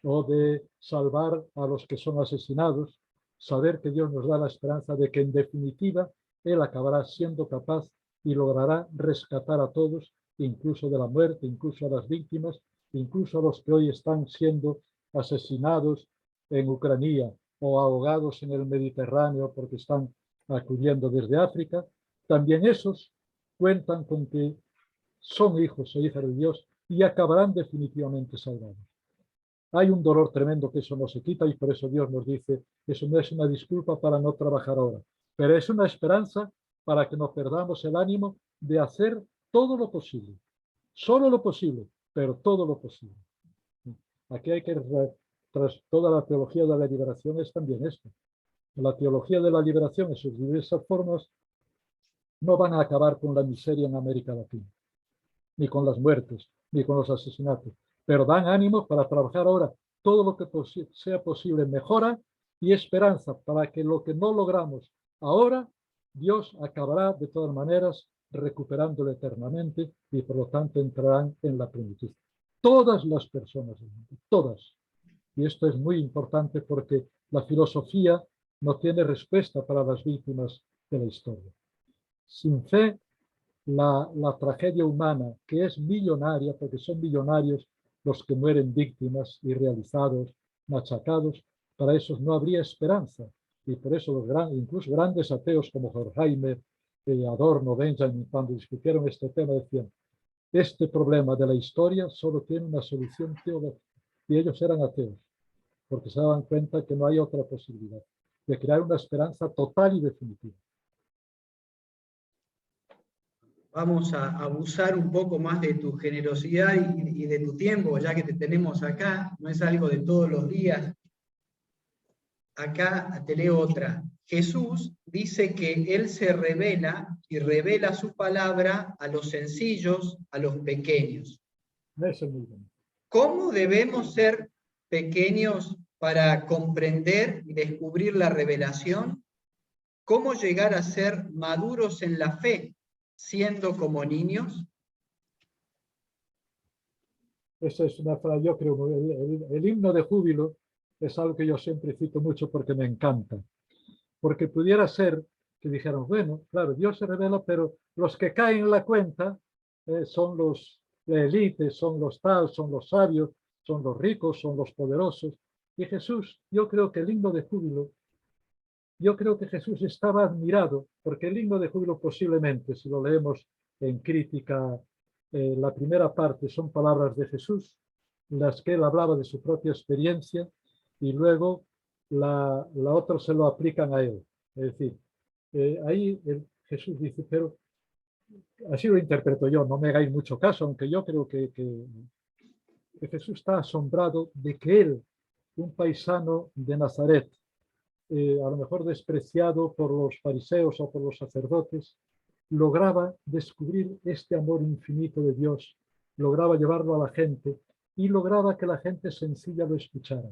o de salvar a los que son asesinados, saber que Dios nos da la esperanza de que en definitiva Él acabará siendo capaz y logrará rescatar a todos, incluso de la muerte, incluso a las víctimas, incluso a los que hoy están siendo asesinados en Ucrania o ahogados en el Mediterráneo porque están acudiendo desde África, también esos cuentan con que son hijos e hijas de Dios y acabarán definitivamente salvados. Hay un dolor tremendo que eso no se quita y por eso Dios nos dice, eso no es una disculpa para no trabajar ahora, pero es una esperanza para que no perdamos el ánimo de hacer todo lo posible, solo lo posible, pero todo lo posible. Aquí hay que, tras toda la teología de la liberación es también esto. La teología de la liberación en sus diversas formas no van a acabar con la miseria en América Latina, ni con las muertes, ni con los asesinatos, pero dan ánimo para trabajar ahora todo lo que sea posible, mejora y esperanza para que lo que no logramos ahora, Dios acabará de todas maneras recuperándolo eternamente y por lo tanto entrarán en la plenitud. Todas las personas, todas. Y esto es muy importante porque la filosofía no tiene respuesta para las víctimas de la historia. Sin fe, la tragedia humana, que es millonaria, porque son millonarios los que mueren víctimas, irrealizados, machacados, para esos no habría esperanza. Y por eso incluso grandes ateos como Horkheimer, Adorno, Benjamin, cuando discutieron este tema, decían, este problema de la historia solo tiene una solución teológica. Y ellos eran ateos, porque se daban cuenta que no hay otra posibilidad de crear una esperanza total y definitiva. vamos a abusar un poco más de tu generosidad y de tu tiempo, ya que te tenemos acá, no es algo de todos los días. Acá te leo otra. Jesús dice que Él se revela y revela su palabra a los sencillos, a los pequeños. Eso es muy bueno. ¿Cómo debemos ser pequeños para comprender y descubrir la revelación? ¿Cómo llegar a ser maduros en la fe, siendo como niños? Esa es una frase, yo creo, el himno de júbilo es algo que yo siempre cito mucho porque me encanta. Porque pudiera ser que dijeran, bueno, claro, Dios se revela, pero los que caen en la cuenta son la élite, son los tal, son los sabios, son los ricos, son los poderosos. Y Jesús, yo creo que el himno de júbilo, yo creo que Jesús estaba admirado, porque el himno de júbilo posiblemente, si lo leemos en crítica, la primera parte son palabras de Jesús, las que él hablaba de su propia experiencia, y luego la otra se lo aplican a él. Es decir, ahí Jesús dice, pero así lo interpreto yo, no me hagáis mucho caso, aunque yo creo que Jesús está asombrado de que él, un paisano de Nazaret, a lo mejor despreciado por los fariseos o por los sacerdotes, lograba descubrir este amor infinito de Dios, lograba llevarlo a la gente y lograba que la gente sencilla lo escuchara.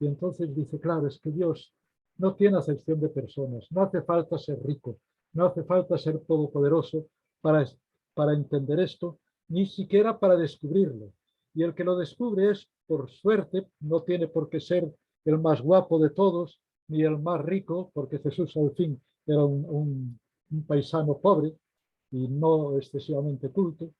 Y entonces dice, claro, es que Dios no tiene acepción de personas, no hace falta ser rico, no hace falta ser todopoderoso para entender esto, ni siquiera para descubrirlo. Y el que lo descubre es, por suerte, no tiene por qué ser el más guapo de todos, ni el más rico, porque Jesús al fin era un paisano pobre y no excesivamente culto,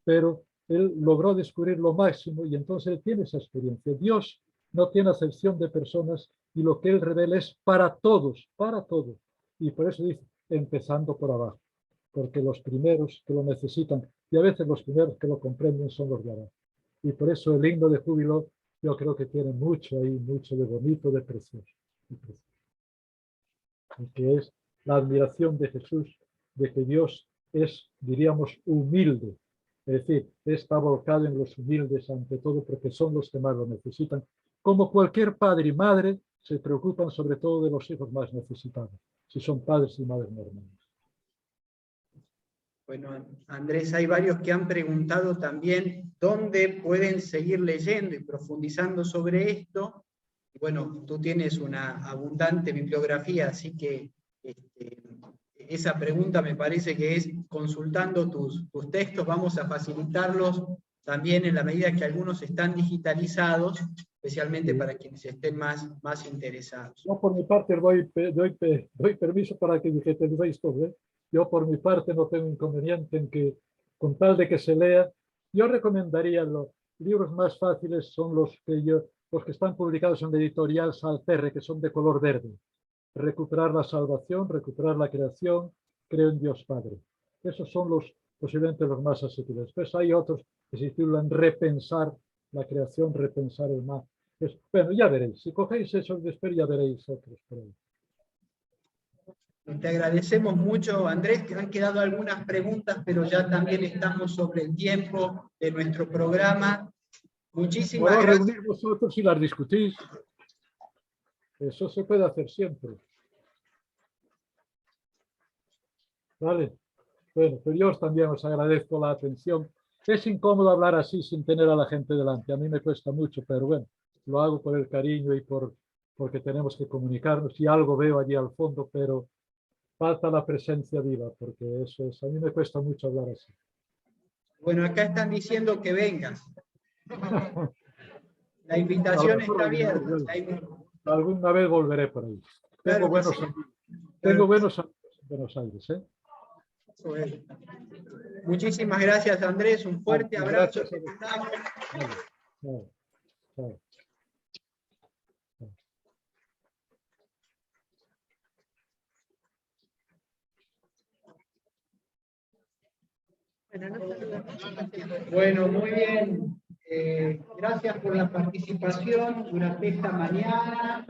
pero él logró descubrir lo máximo y entonces él tiene esa experiencia. Dios no tiene acepción de personas y lo que él revela es para todos, para todos. Y por eso dice, empezando por abajo, porque los primeros que lo necesitan y a veces los primeros que lo comprenden son los de abajo. Y por eso el himno de júbilo yo creo que tiene mucho ahí, mucho de bonito, de precioso. Que es la admiración de Jesús, de que Dios es, diríamos, humilde. Es decir, está volcado en los humildes ante todo porque son los que más lo necesitan. Como cualquier padre y madre, se preocupan sobre todo de los hijos más necesitados, si son padres y madres normales. Bueno, Andrés, hay varios que han preguntado también dónde pueden seguir leyendo y profundizando sobre esto. Bueno, tú tienes una abundante bibliografía, así que esa pregunta me parece que es consultando tus textos, vamos a facilitarlos también en la medida que algunos están digitalizados, especialmente para quienes estén más interesados. Yo por mi parte doy permiso para que digitalicéis todo, ¿eh? Yo por mi parte no tengo inconveniente en que, con tal de que se lea, yo recomendaría los libros más fáciles son los que están publicados en la editorial Salterre, que son de color verde. Recuperar la salvación, recuperar la creación, creo en Dios Padre. Esos son posiblemente los más asequibles. Después hay otros que se titulan Repensar la creación, repensar el mal. Bueno, ya veréis. Si cogéis esos después ya veréis otros por ahí. Te agradecemos mucho, Andrés, que han quedado algunas preguntas, pero ya también estamos sobre el tiempo de nuestro programa. Muchísimas gracias. Reunir vosotros y las discutís. Eso se puede hacer siempre. Vale. Bueno, pues yo también os agradezco la atención. Es incómodo hablar así sin tener a la gente delante. A mí me cuesta mucho, pero bueno, lo hago por el cariño y porque tenemos que comunicarnos. Y algo veo allí al fondo, pero falta la presencia viva, porque eso es, a mí me cuesta mucho hablar así. Bueno, acá están diciendo que vengas. La invitación está abierta. Alguna vez volveré por ahí. Claro Tengo buenos amigos en Buenos Aires, ¿eh? Bueno. Muchísimas gracias, Andrés. Un fuerte abrazo. Chao. Bueno, muy bien. Gracias por la participación durante esta mañana.